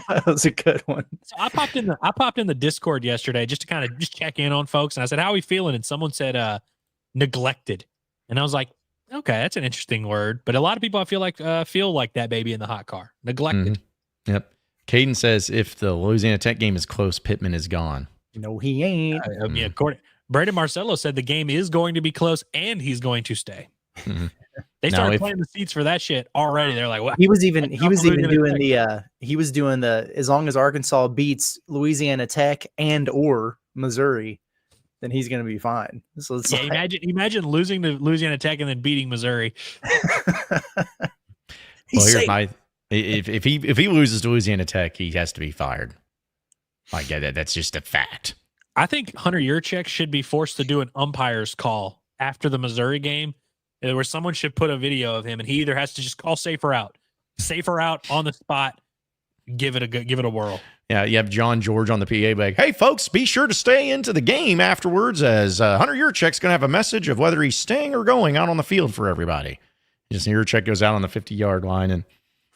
That was a good one. So I popped in the Discord yesterday just to kind of just check in on folks, and I said, "How are we feeling?" And someone said, "neglected," and I was like, "Okay, that's an interesting word." But a lot of people I feel like that baby in the hot car, neglected. Mm-hmm. Yep. Caden says, if the Louisiana Tech game is close, Pittman is gone. No, he ain't. Yeah, Brandon Marcello said the game is going to be close and he's going to stay. Mm-hmm. They started playing the seats for that shit already. They're like, what? He was doing the as long as Arkansas beats Louisiana Tech and or Missouri, then he's going to be fine. So it's imagine losing to Louisiana Tech and then beating Missouri. If he loses to Louisiana Tech, he has to be fired. Like that's just a fact. I think Hunter Yurchek should be forced to do an umpire's call after the Missouri game, where someone should put a video of him, and he either has to just call safer out on the spot, give it a whirl. Yeah, you have John George on the PA like, hey, folks, be sure to stay into the game afterwards as Hunter Yurchek's going to have a message of whether he's staying or going out on the field for everybody. Just Yurchek goes out on the 50-yard line, and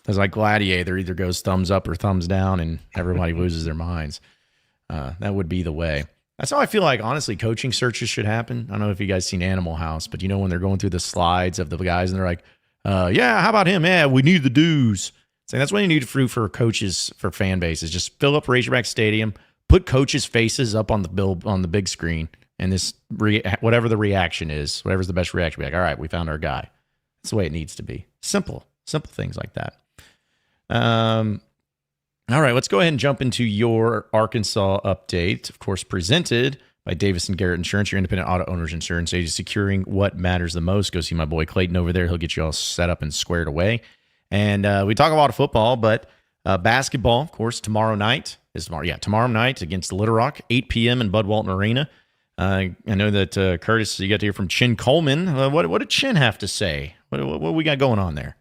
as like Gladiator, either goes thumbs up or thumbs down, and everybody loses their minds. That would be the way. That's how I feel like, honestly, coaching searches should happen. I don't know if you guys seen Animal House, but when they're going through the slides of the guys and they're like, yeah, how about him? Yeah, we need the dues. So that's what you need to do for coaches, for fan bases. Just fill up Razorback Stadium, put coaches' faces up on the big screen, and this whatever the reaction is, whatever's the best reaction, be like, all right, we found our guy. That's the way it needs to be. Simple things like that. All right, let's go ahead and jump into your Arkansas update. Of course, presented by Davis & Garrett Insurance, your independent auto owner's insurance agency, securing what matters the most. Go see my boy Clayton over there. He'll get you all set up and squared away. And we talk a lot of football, but basketball, of course, tomorrow night against Little Rock, 8 p.m. in Bud Walton Arena. I know that, Curtis, you got to hear from Chin Coleman. What did Chin have to say? What we got going on there?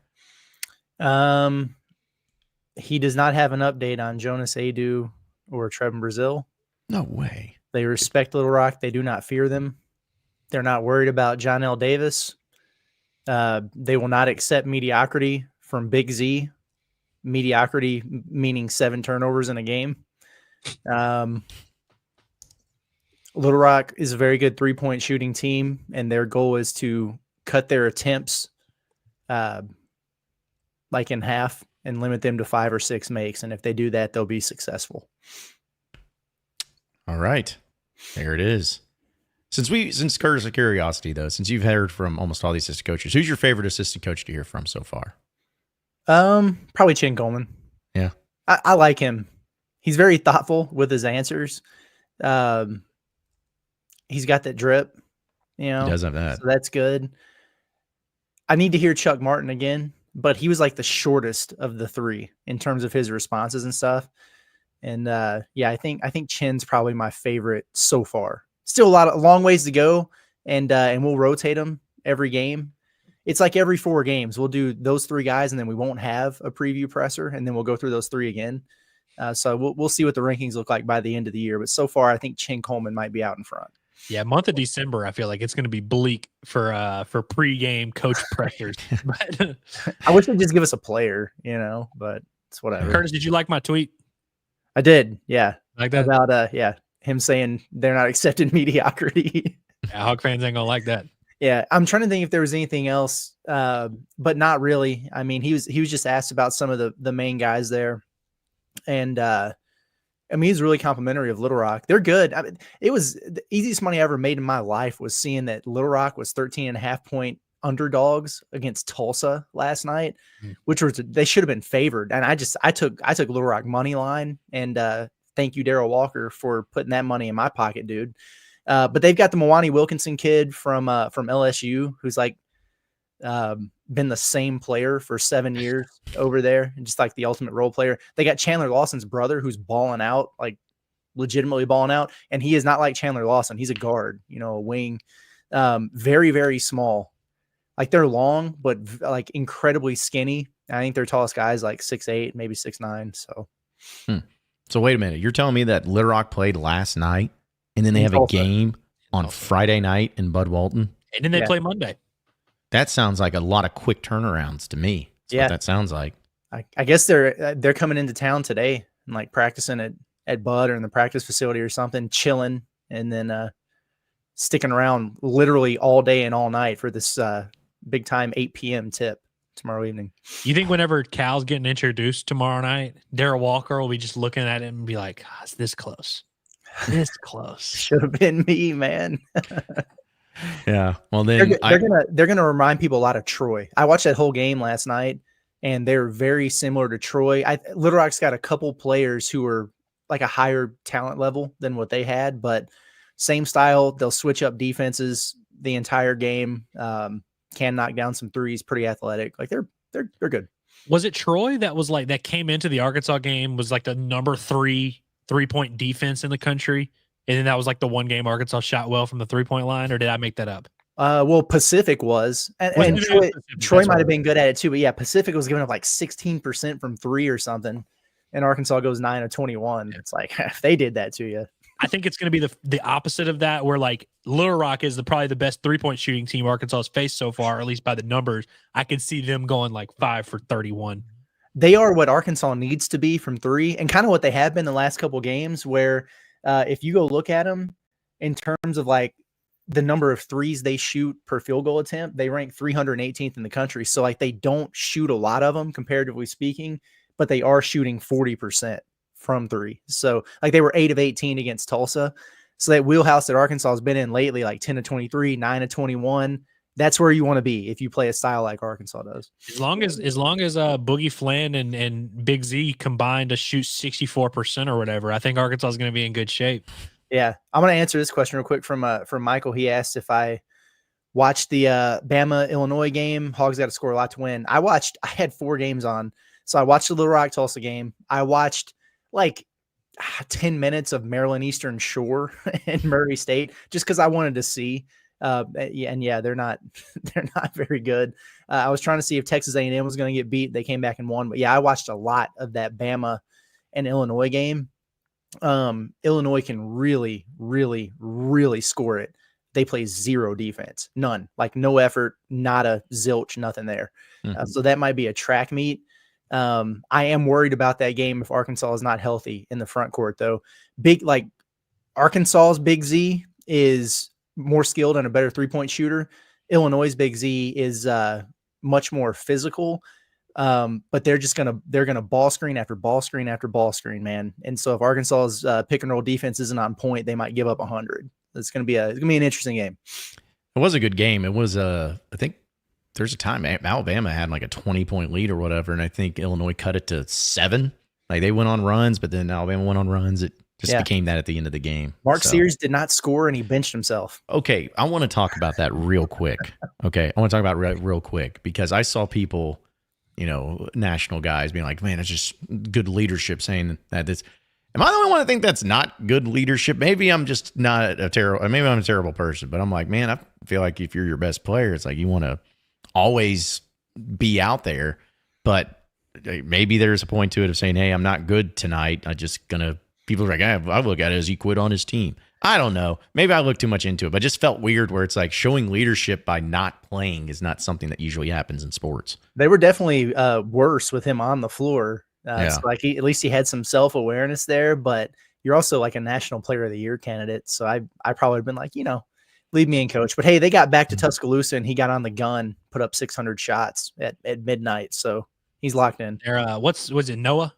He does not have an update on Jonas Adu or Trevin Brazil. No way. They respect Little Rock. They do not fear them. They're not worried about John L. Davis. They will not accept mediocrity from Big Z. Mediocrity meaning 7 turnovers in a game. Little Rock is a very good 3-point shooting team, and their goal is to cut their attempts like in half and limit them to 5 or 6 makes. And if they do that, they'll be successful. All right. There it is. Since Curtis, of curiosity, though, since you've heard from almost all the assistant coaches, who's your favorite assistant coach to hear from so far? Probably Chin Coleman. Yeah. I like him. He's very thoughtful with his answers. He's got that drip, He does have that. So that's good. I need to hear Chuck Martin again, but he was like the shortest of the 3 in terms of his responses and stuff. And I think Chin's probably my favorite so far. Still a long ways to go, and we'll rotate them every game. It's like every 4 games we'll do those 3 guys, and then we won't have a preview presser, and then we'll go through those 3 again. So we'll see what the rankings look like by the end of the year. But so far, I think Chin Coleman might be out in front. Yeah, month of December, I feel like it's going to be bleak for pregame coach pressures. But I wish they'd just give us a player, but it's whatever. Curtis, did you like my tweet? I did, yeah. Like that? About him saying they're not accepting mediocrity. Yeah, Hog fans ain't gonna like that. Yeah, I'm trying to think if there was anything else, but not really. I mean, he was just asked about some of the main guys there, and I mean, he's really complimentary of Little Rock. They're good. I mean, it was the easiest money I ever made in my life was seeing that Little Rock was 13.5-point underdogs against Tulsa last night, which was, they should have been favored. And I took Little Rock money line, and thank you, Darrell Walker, for putting that money in my pocket, dude. But they've got the Milwaukee Wilkinson kid from LSU, who's like been the same player for 7 years over there, and just like the ultimate role player. They got Chandler Lawson's brother, who's balling out, like legitimately balling out, and he is not like Chandler Lawson. He's a guard, a wing, very, very small. Like they're long, but like incredibly skinny. I think their tallest guy is like 6'8", maybe 6'9". So, So wait a minute. You're telling me that Little Rock played last night, and then they have a game on Friday night in Bud Walton, and then they play Monday. That sounds like a lot of quick turnarounds to me. That's what that sounds like. I guess they're coming into town today and like practicing at Bud or in the practice facility or something, chilling, and then sticking around literally all day and all night for this big time 8 p.m. tip tomorrow evening. You think whenever Cal's getting introduced tomorrow night, Darrell Walker will be just looking at him and be like, it's this close. This close. Should have been me, man. Yeah. Well, then they're gonna remind people a lot of Troy. I watched that whole game last night, and they're very similar to Troy. Little Rock's got a couple players who are like a higher talent level than what they had, but same style. They'll switch up defenses the entire game. Can knock down some threes. Pretty athletic. Like they're good. Was it Troy that was like that came into the Arkansas game was like the number 3-point defense in the country? And then that was like the one game Arkansas shot well from the 3-point line, or did I make that up? Well, Pacific was, and Troy might have been good at it too. But yeah, Pacific was giving up like 16% from three or something, and Arkansas goes 9 of 21. It's like if they did that to you. I think it's going to be the opposite of that, where like Little Rock is probably the best 3-point shooting team Arkansas has faced so far, or at least by the numbers. I could see them going like 5 for 31. They are what Arkansas needs to be from three, and kind of what they have been the last couple games, where if you go look at them in terms of like the number of threes they shoot per field goal attempt, they rank 318th in the country. So like they don't shoot a lot of them comparatively speaking, but they are shooting 40% from three. So like they were 8 of 18 against Tulsa. So that wheelhouse that Arkansas has been in lately, like 10 of 23, 9 of 21, that's where you want to be if you play a style like Arkansas does. As long as Boogie Flynn and Big Z combined to shoot 64% or whatever, I think Arkansas is going to be in good shape. Yeah, I'm going to answer this question real quick from Michael. He asked if I watched the Bama Illinois game. Hogs got to score a lot to win. I had 4 games on, so I watched the Little Rock Tulsa game. I watched like 10 minutes of Maryland Eastern Shore and Murray State just because I wanted to see. They're not very good. I was trying to see if Texas A&M was going to get beat. They came back and won. But yeah, I watched a lot of that Bama and Illinois game. Illinois can really, really, really score it. They play zero defense, none, like no effort, nada, zilch, nothing there. So that might be a track meet. I am worried about that game if Arkansas is not healthy in the front court, though. Arkansas's Big Z is more skilled and a better 3-point shooter. Illinois' Big Z is much more physical, but they're gonna ball screen after ball screen after ball screen, man. And so if Arkansas's pick and roll defense isn't on point, they might give up 100. It's gonna be an interesting game. It was a good game. It was I think there's a time Alabama had like a 20-point lead or whatever, and I think Illinois cut it to 7. Like they went on runs, but then Alabama went on runs. It just became that at the end of the game. Mark Sears did not score, and he benched himself. Okay, I want to talk about that real quick. Okay, I want to talk about it real quick because I saw people, national guys being like, man, it's just good leadership saying that this. Am I the only one to think that's not good leadership? Maybe I'm just not maybe I'm a terrible person, but I'm like, man, I feel like if you're your best player, it's like you want to always be out there, but maybe there's a point to it of saying, hey, I'm not good tonight. People are like, I look at it as he quit on his team. I don't know. Maybe I look too much into it, but it just felt weird where it's like showing leadership by not playing is not something that usually happens in sports. They were definitely worse with him on the floor. So like at least he had some self-awareness there, but you're also like a National Player of the Year candidate. So I probably have been like, leave me in, coach. But hey, they got back to Tuscaloosa and he got on the gun, put up 600 shots at midnight. So he's locked in. Was it Noah?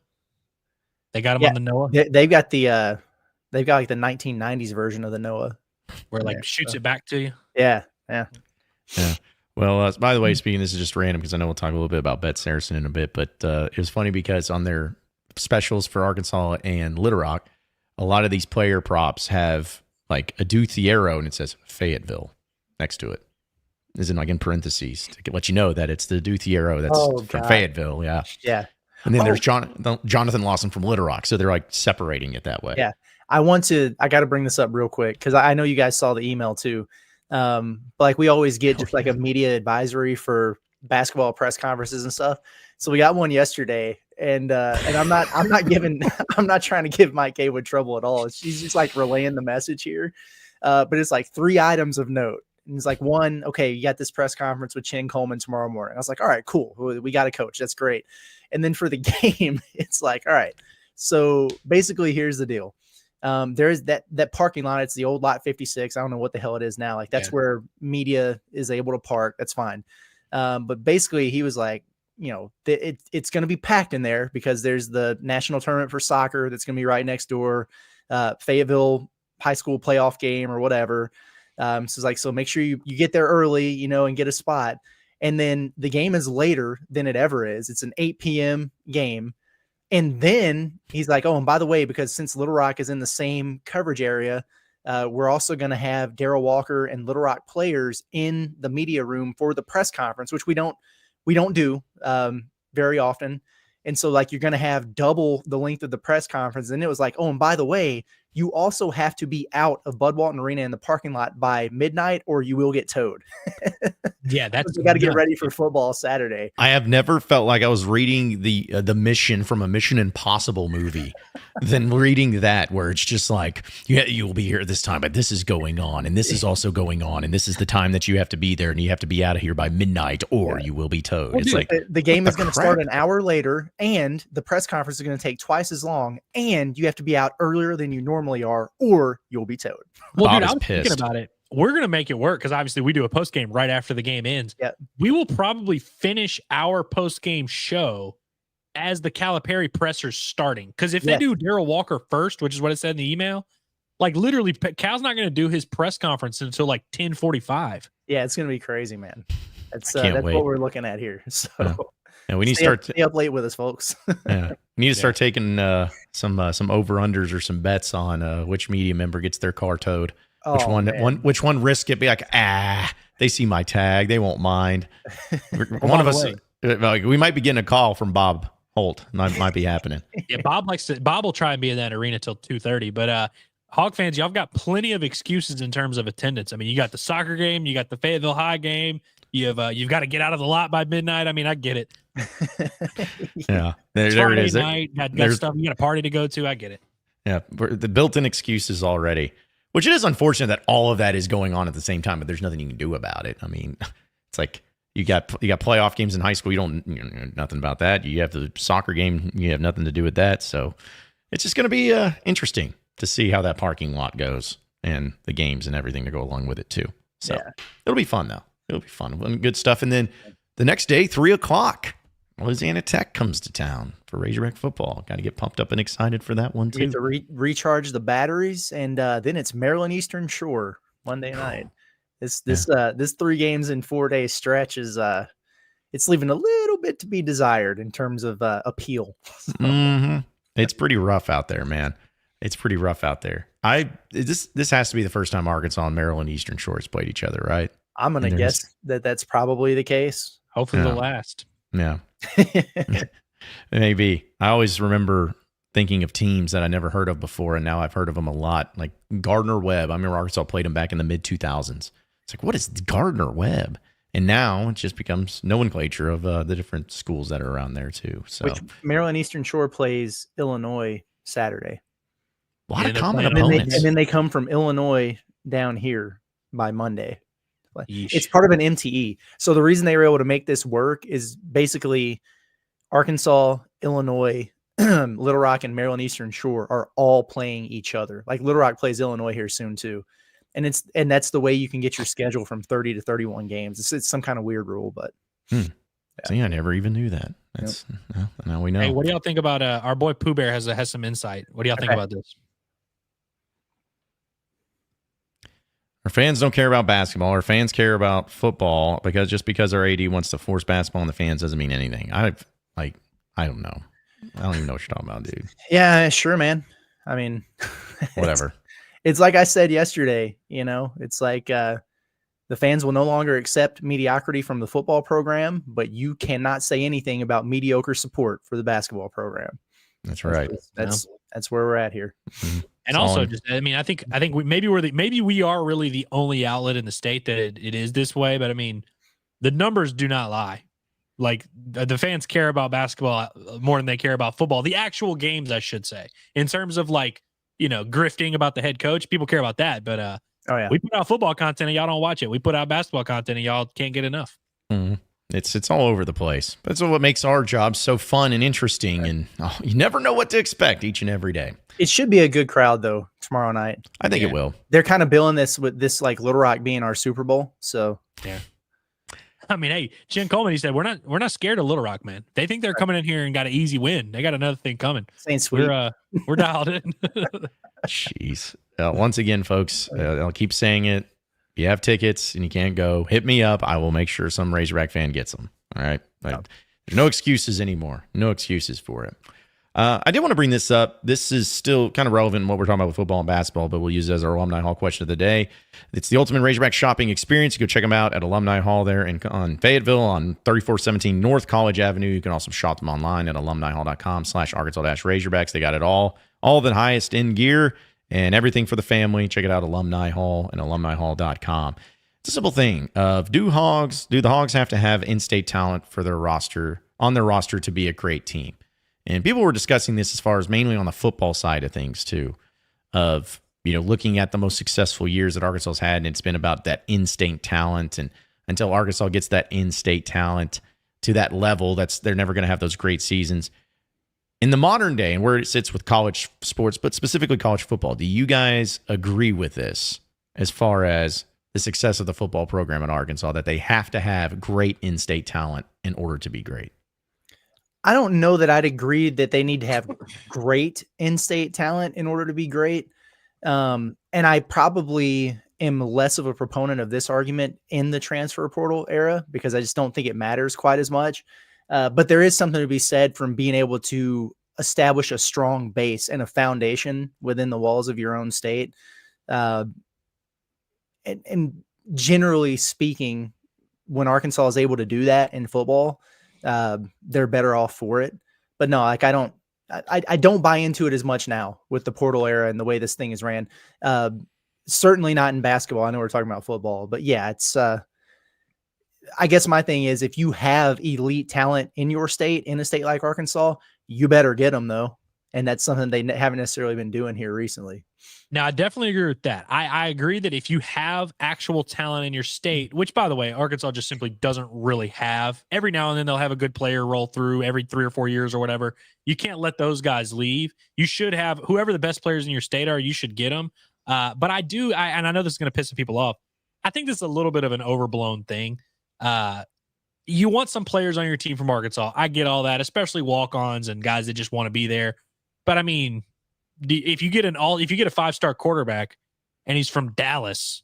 They got him on the Noah, They've got like the 1990s version of the Noah, where like shoots it back to you. Yeah. Well, by the way, speaking, this is just random because I know we'll talk a little bit about Bet Saracen in a bit, but it was funny because on their specials for Arkansas and Little Rock, a lot of these player props have like a Duthiero and it says Fayetteville next to it. Is in like in parentheses to let you know that it's the Duthiero that's from Fayetteville. Yeah. Yeah. And then there's Jonathan Lawson from Little Rock. So they're like separating it that way. Yeah. I got to bring this up real quick because I know you guys saw the email too. But like we always get just like a media advisory for basketball press conferences and stuff. So we got one yesterday, and I'm not I'm not trying to give Mike Haywood trouble at all. She's just like relaying the message here. But it's like 3 items of note. And it's like, one, okay, you got this press conference with Coleman tomorrow morning. I was like, all right, cool. We got a coach. That's great. And then for the game, it's like, all right. So basically, here's the deal. There is that parking lot. It's the old lot 56. I don't know what the hell it is now. Like that's where media is able to park. That's fine. But basically he was like, it's going to be packed in there because there's the national tournament for soccer. That's going to be right next door. Fayetteville high school playoff game or whatever. So it's like, so make sure you get there early, and get a spot. And then the game is later than it ever is. It's an 8 p.m. game. And then he's like, oh, and by the way, because since Little Rock is in the same coverage area, we're also going to have Darrell Walker and Little Rock players in the media room for the press conference, which we don't do very often. And so like, you're going to have double the length of the press conference. And it was like, oh, and by the way, you also have to be out of Bud Walton Arena in the parking lot by midnight or you will get towed. Yeah, that's you got to get ready for football Saturday. I have never felt like I was reading the mission from a Mission Impossible movie than reading that, where it's just like, you will be here at this time, but this is going on, and this is also going on, and this is the time that you have to be there, and you have to be out of here by midnight, or you will be towed. Well, it's dude, like the game is going to start an hour later, and the press conference is going to take twice as long, and you have to be out earlier than you normally are, or you'll be towed. Well, Bob dude, is I'm pissed. thinking about it. We're going to make it work because obviously we do a post game right after the game ends. Yep. We will probably finish our post game show as the Calipari presser's starting. Because if they do Darrell Walker first, which is what it said in the email, like literally Cal's not going to do his press conference until like 10:45. Yeah, it's going to be crazy, man. That's wait. what we're looking at here. So and we need to stay up late with us, folks. we need to start taking some over-unders or some bets on which media member gets their car towed. Which one risk it? Be like, they see my tag, they won't mind. One of us, we might be getting a call from Bob Holt. Might be happening. Yeah, Bob will try and be in that arena till 2:30. But Hog fans, y'all got plenty of excuses in terms of attendance. I mean, you got the soccer game, you got the Fayetteville High game. You've got to get out of the lot by midnight. I mean, I get it. Yeah, there it is. Night, got stuff. You got a party to go to. I get it. Yeah, the built-in excuses already. Which it is unfortunate that all of that is going on at the same time, but there's nothing you can do about it. I mean, it's like you got playoff games in high school. You don't know nothing about that. You have the soccer game. You have nothing to do with that. So it's just going to be interesting to see how that parking lot goes and the games and everything to go along with it too. So it'll be fun though. It'll be fun. Good stuff. And then the next day, 3:00, Louisiana Tech comes to town for Razorback football. Got to get pumped up and excited for that one too. You get to recharge the batteries, and then it's Maryland Eastern Shore Monday night. This 3 games in 4 day stretch is it's leaving a little bit to be desired in terms of appeal. Mm-hmm. It's pretty rough out there, man. It's pretty rough out there. This has to be the first time Arkansas and Maryland Eastern Shore has played each other, right? I'm gonna guess that's probably the case. Hopefully the last. Yeah. Maybe. I always remember thinking of teams that I never heard of before, and now I've heard of them a lot. Like Gardner Webb. I remember Arkansas played them back in the mid-2000s. It's like, what is Gardner Webb? And now it just becomes nomenclature of the different schools that are around there too. So which Maryland Eastern Shore plays Illinois Saturday. A lot of common opponents. And then they come from Illinois down here by Monday. It's part of an MTE. So the reason they were able to make this work is basically Arkansas, Illinois, Little Rock, and Maryland Eastern Shore are all playing each other. Like Little Rock plays Illinois here soon too. And that's the way you can get your schedule from 30 to 31 games. It's some kind of weird rule, but See, I never even knew that. That's well, now we know. Hey, what do y'all think about our boy Pooh Bear has some insight? What do y'all think about this? Our fans don't care about basketball. Our fans care about football because our AD wants to force basketball on the fans doesn't mean anything. I don't know. I don't even know what you're talking about, dude. Yeah, sure, man. I mean, whatever. It's like I said yesterday, it's like the fans will no longer accept mediocrity from the football program, but you cannot say anything about mediocre support for the basketball program. That's right. That's where we're at here. Mm-hmm. And also, I think maybe we are really the only outlet in the state that it is this way. But I mean, the numbers do not lie. Like the fans care about basketball more than they care about football. The actual games, I should say, in terms of grifting about the head coach, people care about that. But we put out football content and y'all don't watch it. We put out basketball content and y'all can't get enough. Mm-hmm. It's all over the place. That's what makes our job so fun and interesting. And you never know what to expect each and every day. It should be a good crowd though tomorrow night. I think it will. They're kind of billing this with this like Little Rock being our Super Bowl. So yeah. I mean, hey, Jen Coleman, he said we're not scared of Little Rock, man. They think they're coming in here and got an easy win. They got another thing coming. Ain't sweet. We're dialed in. Jeez. Once again, folks, I'll keep saying it. If you have tickets and you can't go, hit me up. I will make sure some Razorback fan gets them. All right. There's no excuses anymore. No excuses for it. I did want to bring this up. This is still kind of relevant in what we're talking about with football and basketball, but we'll use it as our Alumni Hall question of the day. It's the ultimate Razorback shopping experience. You go check them out at Alumni Hall there on Fayetteville on 3417 North College Avenue. You can also shop them online at alumnihall.com/Arkansas-Razorbacks. They got it all the highest in gear and everything for the family. Check it out, Alumni Hall and alumnihall.com. It's a simple thing of do the Hogs have to have in-state talent for their roster to be a great team? And people were discussing this as far as mainly on the football side of things too, of looking at the most successful years that Arkansas has had, and it's been about that in-state talent. And until Arkansas gets that in-state talent to that level, they're never going to have those great seasons. In the modern day, and where it sits with college sports, but specifically college football, do you guys agree with this as far as the success of the football program in Arkansas, that they have to have great in-state talent in order to be great? I don't know that I'd agree that they need to have great in-state talent in order to be great. And I probably am less of a proponent of this argument in the transfer portal era because I just don't think it matters quite as much. But there is something to be said from being able to establish a strong base and a foundation within the walls of your own state. And generally speaking, when Arkansas is able to do that in football, they're better off for it. But no, I don't buy into it as much now with the portal era and the way this thing is ran. Certainly not in basketball. I know we're talking about football, but yeah, it's, I guess my thing is if you have elite talent in your state, in a state like Arkansas, you better get them though. And that's something they haven't necessarily been doing here recently. Now, I definitely agree with that. I agree that if you have actual talent in your state, which, by the way, Arkansas just simply doesn't really have. Every now and then they'll have a good player roll through every 3 or 4 years or whatever. You can't let those guys leave. You should have whoever the best players in your state are, you should get them. But I know this is going to piss some people off. I think this is a little bit of an overblown thing. You want some players on your team from Arkansas. I get all that, especially walk-ons and guys that just want to be there. But I mean, if you get a 5-star quarterback and he's from Dallas,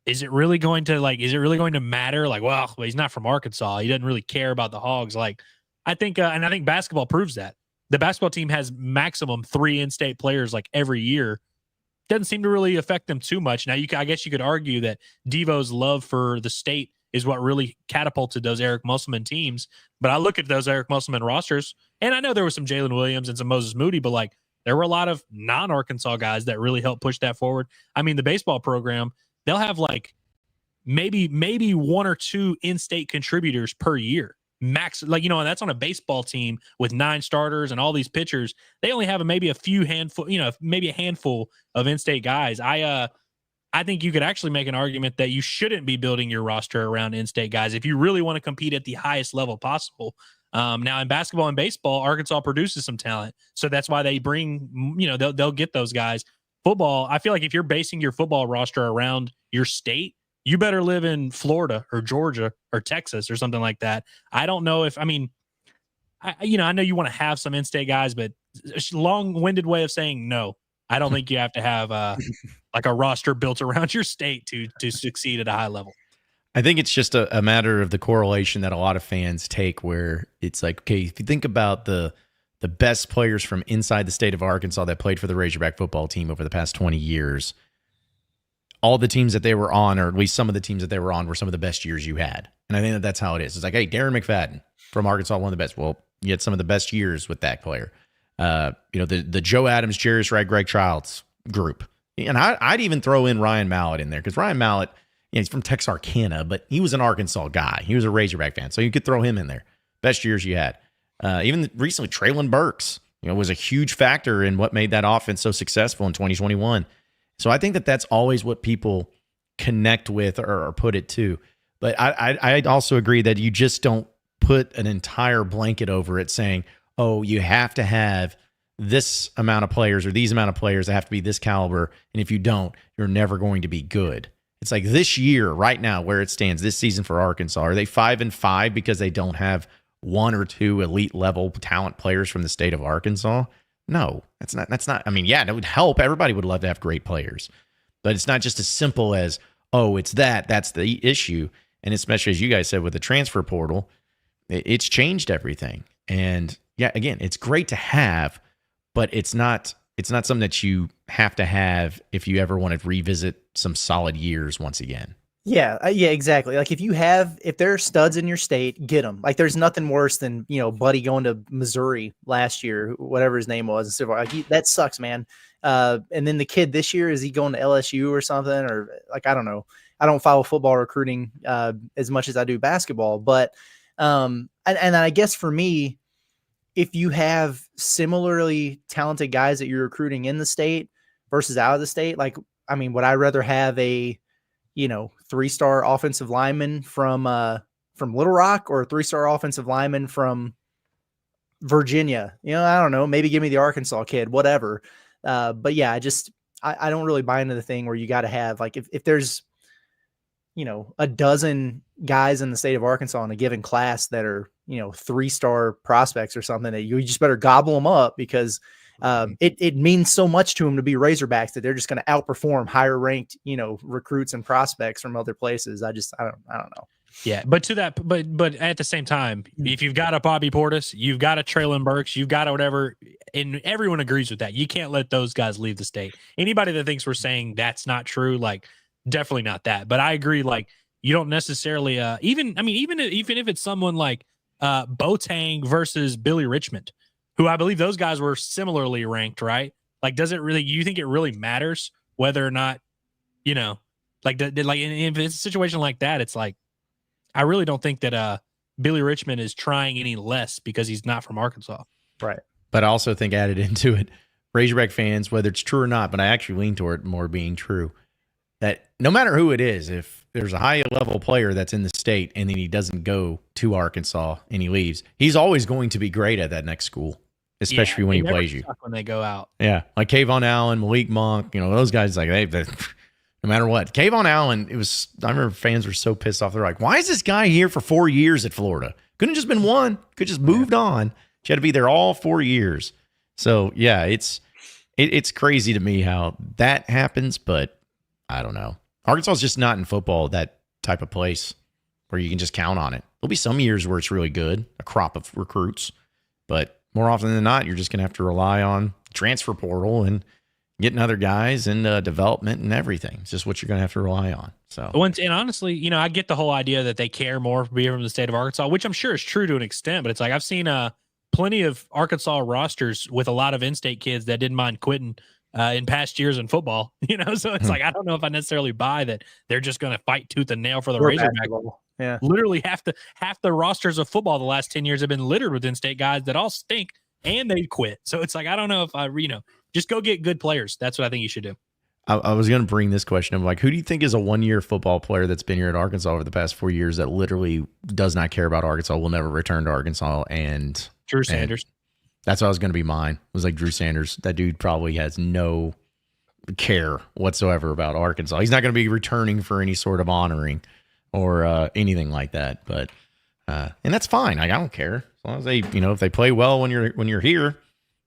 is it really going to matter? Like, well, he's not from Arkansas. He doesn't really care about the Hogs. Like, I think basketball proves that. The basketball team has maximum 3 in-state players like every year. Doesn't seem to really affect them too much. Now, I guess you could argue that Devo's love for the state is what really catapulted those Eric Musselman teams. But I look at those Eric Musselman rosters, and I know there was some Jalen Williams and some Moses Moody, but like there were a lot of non-Arkansas guys that really helped push that forward. I mean, the baseball program, they'll have like maybe 1 or 2 in-state contributors per year. Max, and that's on a baseball team with 9 starters and all these pitchers. They only have maybe a handful of in-state guys. I think you could actually make an argument that you shouldn't be building your roster around in-state guys if you really want to compete at the highest level possible. Now in basketball and baseball, Arkansas produces some talent. So that's why they bring, they'll get those guys. Football, I feel like if you're basing your football roster around your state, you better live in Florida or Georgia or Texas or something like that. I don't know if, I mean, I know you want to have some in-state guys, but long-winded way of saying no. I don't think you have to have like a roster built around your state to succeed at a high level. I think it's just a matter of the correlation that a lot of fans take, where it's like, okay, if you think about the best players from inside the state of Arkansas that played for the Razorback football team over the past 20 years, all the teams that they were on, or at least some of the teams that they were on, were some of the best years you had. And I think that's how it is. It's like, hey, Darren McFadden from Arkansas, one of the best. Well, you had some of the best years with that player. The Joe Adams, Jarius Wright, Greg Childs group. And I'd even throw in Ryan Mallett in there, because Ryan Mallett, he's from Texarkana, but he was an Arkansas guy. He was a Razorback fan, so you could throw him in there. Best years you had. Even recently, Traylon Burks, was a huge factor in what made that offense so successful in 2021. So I think that that's always what people connect with or put it to. But I also agree that you just don't put an entire blanket over it saying, oh, you have to have this amount of players or these amount of players that have to be this caliber, and if you don't, you're never going to be good. It's like this year, right now, where it stands, this season for Arkansas, are they 5-5 because they don't have one or two elite level talent players from the state of Arkansas? No, that's not. I mean, yeah, that would help. Everybody would love to have great players, but it's not just as simple as, oh, it's that's the issue. And especially as you guys said with the transfer portal, it's changed everything. And yeah, again, it's great to have, but it's not something that you have to have if you ever want to revisit some solid years once again. Yeah, exactly. Like if there are studs in your state, get them. Like there's nothing worse than, Buddy going to Missouri last year, whatever his name was. Like that sucks, man. And then the kid this year, is he going to LSU or something? Or like, I don't know. I don't follow football recruiting as much as I do basketball, but and I guess for me, if you have similarly talented guys that you're recruiting in the state versus out of the state, like, I mean, would I rather have a 3-star offensive lineman from Little Rock or a 3-star offensive lineman from Virginia? I don't know. Maybe give me the Arkansas kid, whatever. But yeah, I don't really buy into the thing where you got to have, like, if there's, a dozen guys in the state of Arkansas in a given class that are, 3-star prospects or something, that you just better gobble them up, because it means so much to them to be Razorbacks that they're just going to outperform higher ranked, recruits and prospects from other places. I don't know. Yeah. But at the same time, if you've got a Bobby Portis, you've got a Traylon Burks, you've got a whatever, and everyone agrees with that. You can't let those guys leave the state. Anybody that thinks we're saying that's not true, like, definitely not that. But I agree, like, you don't necessarily even if it's someone like Boateng versus Billy Richmond, who I believe those guys were similarly ranked, right? Like, you think it really matters whether or not, like if it's a situation like that, it's like, I really don't think that Billy Richmond is trying any less because he's not from Arkansas. Right. But I also think added into it, Razorback fans, whether it's true or not, but I actually lean toward it more being true, that no matter who it is, if there's a high level player that's in the state and then he doesn't go to Arkansas and he leaves, he's always going to be great at that next school, especially when he plays you. When they go out. Yeah. Like Kayvon Allen, Malik Monk, those guys, like they no matter what. Kayvon Allen, I remember fans were so pissed off. They're like, why is this guy here for 4 years at Florida? Couldn't have just been one. Could just moved on. She had to be there all 4 years. So yeah, it's crazy to me how that happens, but I don't know. Arkansas is just not in football that type of place where you can just count on it. There'll be some years where it's really good, a crop of recruits, but more often than not, you're just going to have to rely on transfer portal and getting other guys and development and everything. It's just what you're going to have to rely on. So, and honestly, I get the whole idea that they care more for being from the state of Arkansas, which I'm sure is true to an extent, but it's like I've seen plenty of Arkansas rosters with a lot of in-state kids that didn't mind quitting in past years in football, so it's like, I don't know if I necessarily buy that they're just going to fight tooth and nail for the Razorback. Yeah. Literally half the rosters of football the last 10 years have been littered with in-state guys that all stink and they quit. So it's like, I don't know if just go get good players. That's what I think you should do. I was going to bring this question of like, who do you think is a 1-year football player that's been here at Arkansas over the past 4 years that literally does not care about Arkansas, will never return to Arkansas? And Drew Sanders. That's what was going to be mine. It was like Drew Sanders. That dude probably has no care whatsoever about Arkansas. He's not going to be returning for any sort of honoring or anything like that. But and that's fine. I don't care as long as they, if they play well when you're here,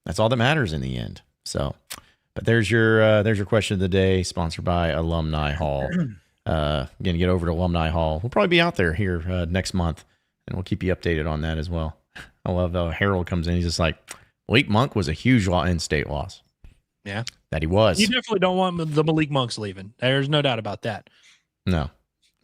that's all that matters in the end. So, but there's your question of the day, sponsored by Alumni Hall. Again, get over to Alumni Hall. We'll probably be out there here next month, and we'll keep you updated on that as well. I love how Harold comes in. He's just like, Malik Monk was a huge in-state loss. Yeah. That he was. You definitely don't want the Malik Monks leaving. There's no doubt about that. No.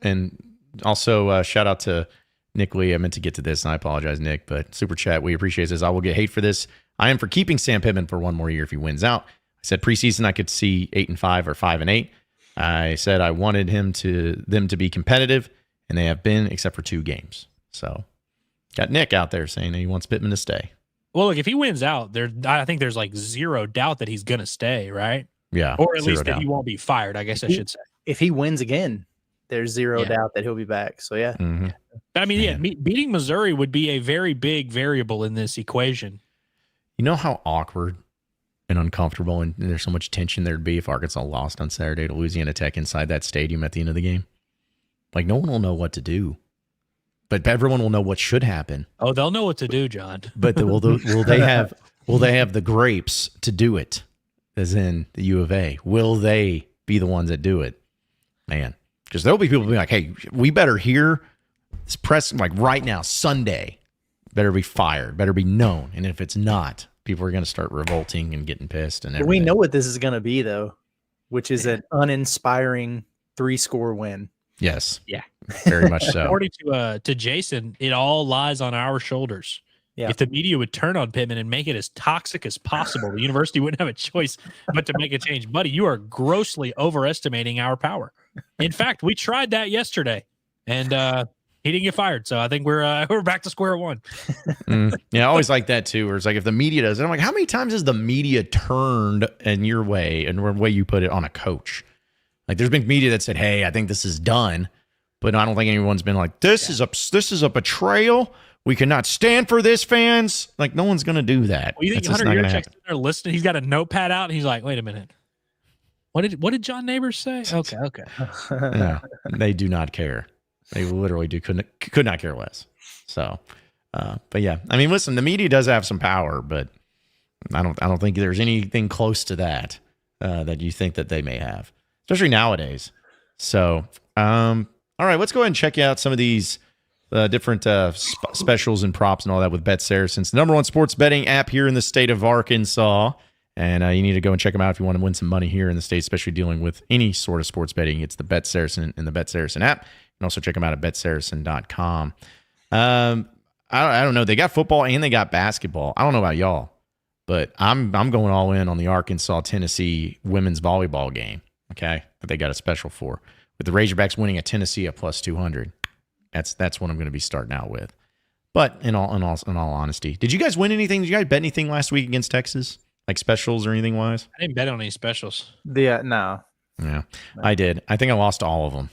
And also, shout out to Nick Lee. I meant to get to this, and I apologize, Nick, but super chat, we appreciate this. I will get hate for this. I am for keeping Sam Pittman for one more year if he wins out. I said preseason I could see 8-5 or 5-8. I said I wanted them to be competitive, and they have been, except for 2 games. So, got Nick out there saying that he wants Pittman to stay. Well, look, if he wins out, I think there's like zero doubt that he's going to stay, right? Yeah. Or at least that he won't be fired, I guess I should say. If he wins again, there's zero doubt that he'll be back. So, yeah. Mm-hmm. I mean, beating Missouri would be a very big variable in this equation. You know how awkward and uncomfortable and there's so much tension there'd be if Arkansas lost on Saturday to Louisiana Tech inside that stadium at the end of the game? Like, no one will know what to do. But everyone will know what should happen. Oh, they'll know what to do, John. But will they have the grapes to do it? As in the U of A, will they be the ones that do it? Man, because there'll be people being like, "Hey, we better hear this press like right now, Sunday. Better be fired. Better be known. And if it's not, people are going to start revolting and getting pissed." And everything. We know what this is going to be, though, which is an uninspiring 3-score win. Yes. Yeah. Very much so. According to Jason, it all lies on our shoulders. Yeah. If the media would turn on Pittman and make it as toxic as possible, the university wouldn't have a choice but to make a change. Buddy, you are grossly overestimating our power. In fact, we tried that yesterday, and he didn't get fired. So I think we're back to square one. Yeah, I always like that too. Where it's like if the media does it, I'm like, how many times has the media turned in your way and the way you put it on a coach? Like there's been media that said, "Hey, I think this is done," but I don't think anyone's been like, "This is a betrayal. We cannot stand for this, fans." Like no one's going to do that. Well, you think Hunter Yurchek's in there listening? He's got a notepad out, and he's like, "Wait a minute, what did John Neighbors say?" Okay. Yeah, they do not care. They literally could not care less. So, but yeah, I mean, listen, the media does have some power, but I don't think there's anything close to that that you think that they may have, especially nowadays. So, all right, let's go ahead and check out some of these different specials and props and all that with Bet Saracens, the number one sports betting app here in the state of Arkansas. And you need to go and check them out if you want to win some money here in the state, especially dealing with any sort of sports betting. It's the Bet Saracen and the Bet Saracen app. You can also check them out at betsaracen.com. I don't know. They got football and they got basketball. I don't know about y'all, but I'm going all in on the Arkansas-Tennessee women's volleyball game, okay, that they got a special for. With the Razorbacks winning at Tennessee at plus 200. That's what I'm going to be starting out with. But in all honesty, did you guys win anything? Did you guys bet anything last week against Texas? Like specials or anything wise? I didn't bet on any specials. No. Yeah, I did. I think I lost all of them.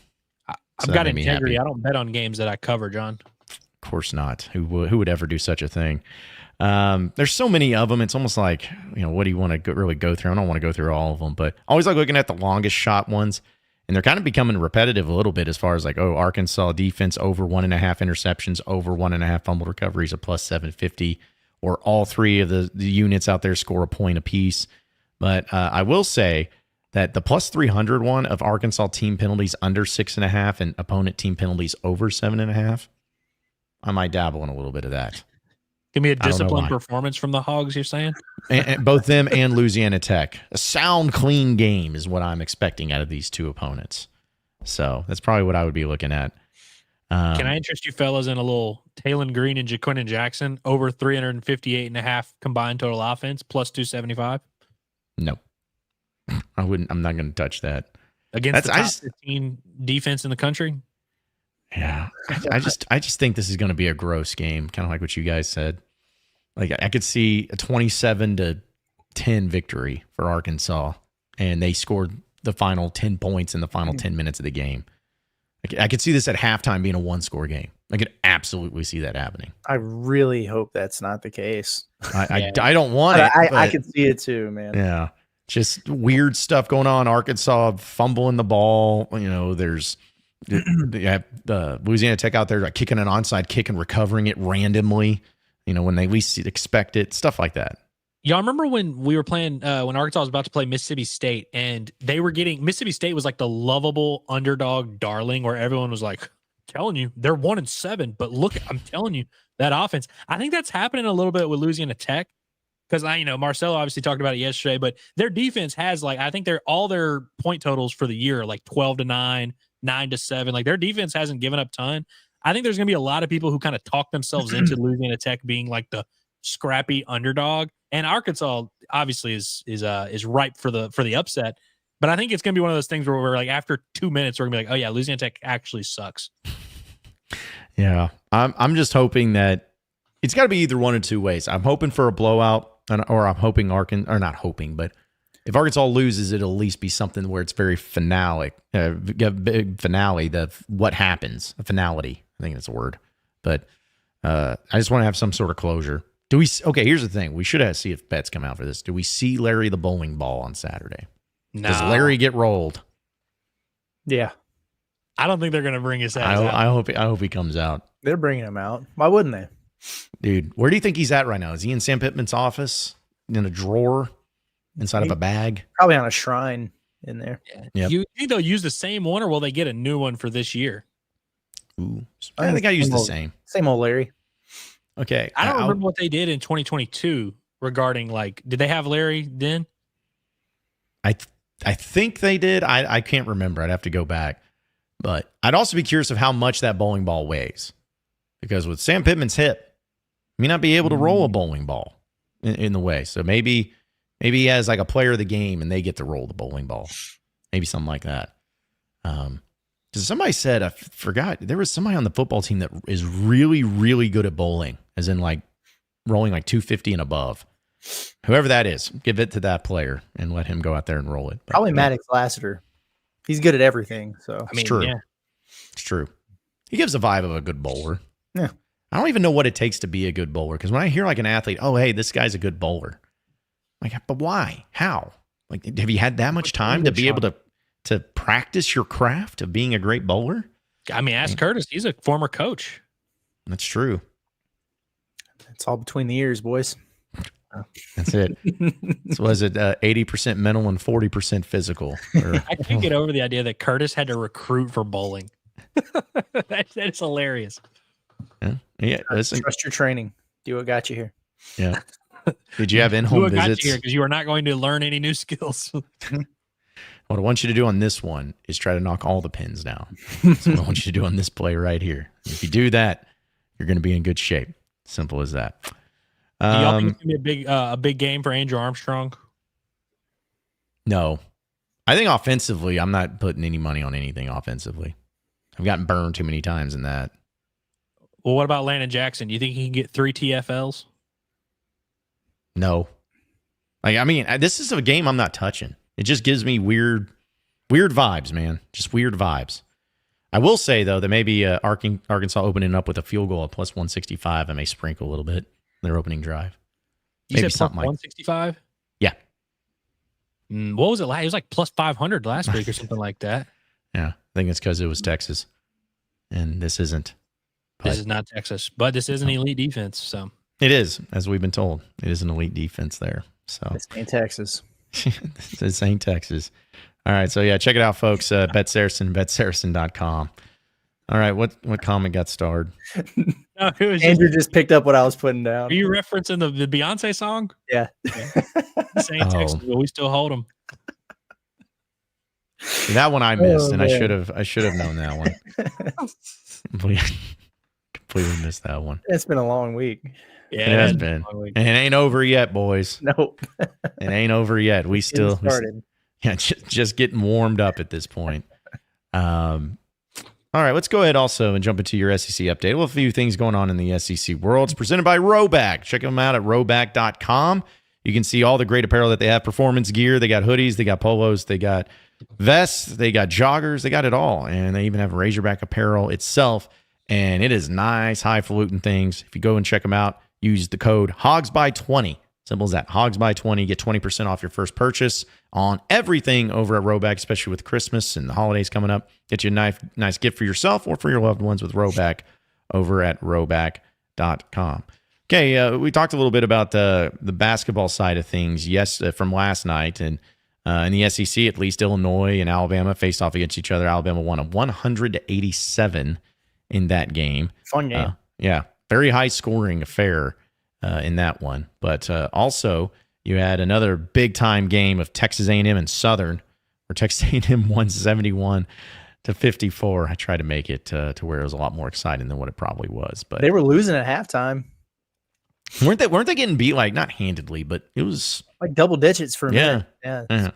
I've got integrity. I don't bet on games that I cover, John. Of course not. Who would ever do such a thing? There's so many of them. It's almost like, what do you want to really go through? I don't want to go through all of them, but I always like looking at the longest shot ones. And they're kind of becoming repetitive a little bit as far as like, Arkansas defense over 1.5 interceptions, over 1.5 fumble recoveries, a plus 750, or all three of the units out there score a point apiece. But I will say that the plus 300 one of Arkansas team penalties under 6.5 and opponent team penalties over 7.5, I might dabble in a little bit of that. Give me a disciplined performance from the Hogs, you're saying? And both them and Louisiana Tech. A sound, clean game is what I'm expecting out of these two opponents. So that's probably what I would be looking at. Can I interest you fellas in a little Taylon Green and Jaquinton Jackson over 358.5 combined total offense, plus 275? No. I wouldn't. I'm not going to touch that. Against the top 15 defense in the country? Yeah, I just think this is going to be a gross game, kind of like what you guys said. Like I could see a 27-10 victory for Arkansas, and they scored the final 10 points in the final 10 minutes of the game. I could see this at halftime being a one-score game. I could absolutely see that happening. I really hope that's not the case. I don't want it. I could see it too, man. Yeah, Just weird stuff going on. Arkansas fumbling the ball. There's you have Louisiana Tech out there like kicking an onside kick and recovering it randomly. When they least expect it, stuff like that. Y'all remember when we were playing, when Arkansas was about to play Mississippi State, and Mississippi State was like the lovable underdog darling where everyone was like, telling you they're 1-7, but look, I'm telling you that offense. I think that's happening a little bit with Louisiana Tech because Marcelo obviously talked about it yesterday, but their defense has I think all their point totals for the year are like 12-9, 9-7. Like their defense hasn't given up a ton. I think there's going to be a lot of people who kind of talk themselves into Louisiana Tech being like the scrappy underdog, and Arkansas obviously is ripe for the upset. But I think it's going to be one of those things where we're like, after 2 minutes, we're going to be like, oh yeah, Louisiana Tech actually sucks. Yeah, I'm just hoping that it's got to be either one of two ways. I'm hoping for a blowout, or I'm hoping not hoping, but if Arkansas loses, it'll at least be something where it's very finale. Big finale. What happens? A finality. I think that's a word. But I just want to have some sort of closure. Okay, here's the thing. We should see if bets come out for this. Do we see Larry the bowling ball on Saturday? No. Does Larry get rolled? Yeah. I don't think they're going to bring his ass out. I hope he comes out. They're bringing him out. Why wouldn't they? Dude, where do you think he's at right now? Is he in Sam Pittman's office? In a drawer? Inside of a bag? Probably on a shrine in there. Yeah. You think they'll use the same one, or will they get a new one for this year? Ooh. I think I used the same. Same old Larry. Okay. I don't remember what they did in 2022 regarding did they have Larry then? I think they did. I can't remember. I'd have to go back. But I'd also be curious of how much that bowling ball weighs. Because with Sam Pittman's hip, he may not be able to roll a bowling ball in the way. So maybe he has like a player of the game and they get to roll the bowling ball. Maybe something like that. Because somebody said, I forgot, there was somebody on the football team that is really, really good at bowling, as in like rolling like 250 and above. Whoever that is, give it to that player and let him go out there and roll it. Probably Maddox Lassiter. He's good at everything. So it's true. Yeah. It's true. He gives the vibe of a good bowler. Yeah. I don't even know what it takes to be a good bowler. Because when I hear like an athlete, oh, hey, this guy's a good bowler. I'm like, but why? How? Like, have you had that much time to be able to practice your craft of being a great bowler? I mean, ask Curtis. He's a former coach. That's true. It's all between the ears, boys. That's it. So was it 80% mental and 40% physical? I can't get over the idea that Curtis had to recruit for bowling. That is hilarious. Yeah. Trust your training. Do what got you here. Yeah. Did you have in-home visits? Because you are not going to learn any new skills. What I want you to do on this one is try to knock all the pins down. That's what I want you to do on this play right here. If you do that, you're going to be in good shape. Simple as that. Do y'all think it's going to be a big game for Andrew Armstrong? No. I think offensively, I'm not putting any money on anything offensively. I've gotten burned too many times in that. Well, what about Landon Jackson? Do you think he can get 3 TFLs? No. This is a game I'm not touching. It just gives me weird vibes, man. Just weird vibes. I will say, though, that maybe Arkansas opening up with a field goal at plus 165, I may sprinkle a little bit in their opening drive. You said something plus 165? Yeah. What was it like? It was like plus 500 last week or something like that. Yeah. I think it's because it was Texas. And this isn't. This is not Texas, but this is an elite defense. So it is, as we've been told. It is an elite defense there. So this ain't Texas. This ain't Texas. All right. So, yeah, check it out, folks. Bet Saracen, betsaracen.com. All right. What comment got starred? No, it was Andrew just picked up what I was putting down. Are you referencing the Beyonce song? Yeah. This ain't Texas, but we still hold them. That one I missed, and I should have known that one. Completely missed that one. It's been a long week. Yeah, it has been. And it ain't over yet, boys. Nope. It ain't over yet. We still started. Just getting warmed up at this point. All right, let's go ahead also and jump into your SEC update. Well, a few things going on in the SEC world. It's presented by Rhoback. Check them out at rhoback.com. You can see all the great apparel that they have, performance gear. They got hoodies, they got polos, they got vests, they got joggers, they got it all. And they even have Razorback apparel itself. And it is nice, highfalutin things. If you go and check them out, use the code HOGSBY20. Simple as that. Hogs by 20. Get 20% off your first purchase on everything over at Rhoback, especially with Christmas and the holidays coming up. Get you a nice gift for yourself or for your loved ones with Rhoback over at rhoback.com. Okay, we talked a little bit about the basketball side of things from last night. And in the SEC, at least, Illinois and Alabama faced off against each other. Alabama won a 100-87 in that game. Fun game. Yeah, very high-scoring affair in that one. But also, you had another big-time game of Texas A&M and Southern, where Texas A&M won 71-54. I tried to make it to where it was a lot more exciting than what it probably was. But they were losing at halftime. Weren't they getting beat, like, not handedly, but it was like double digits for a minute. Yeah.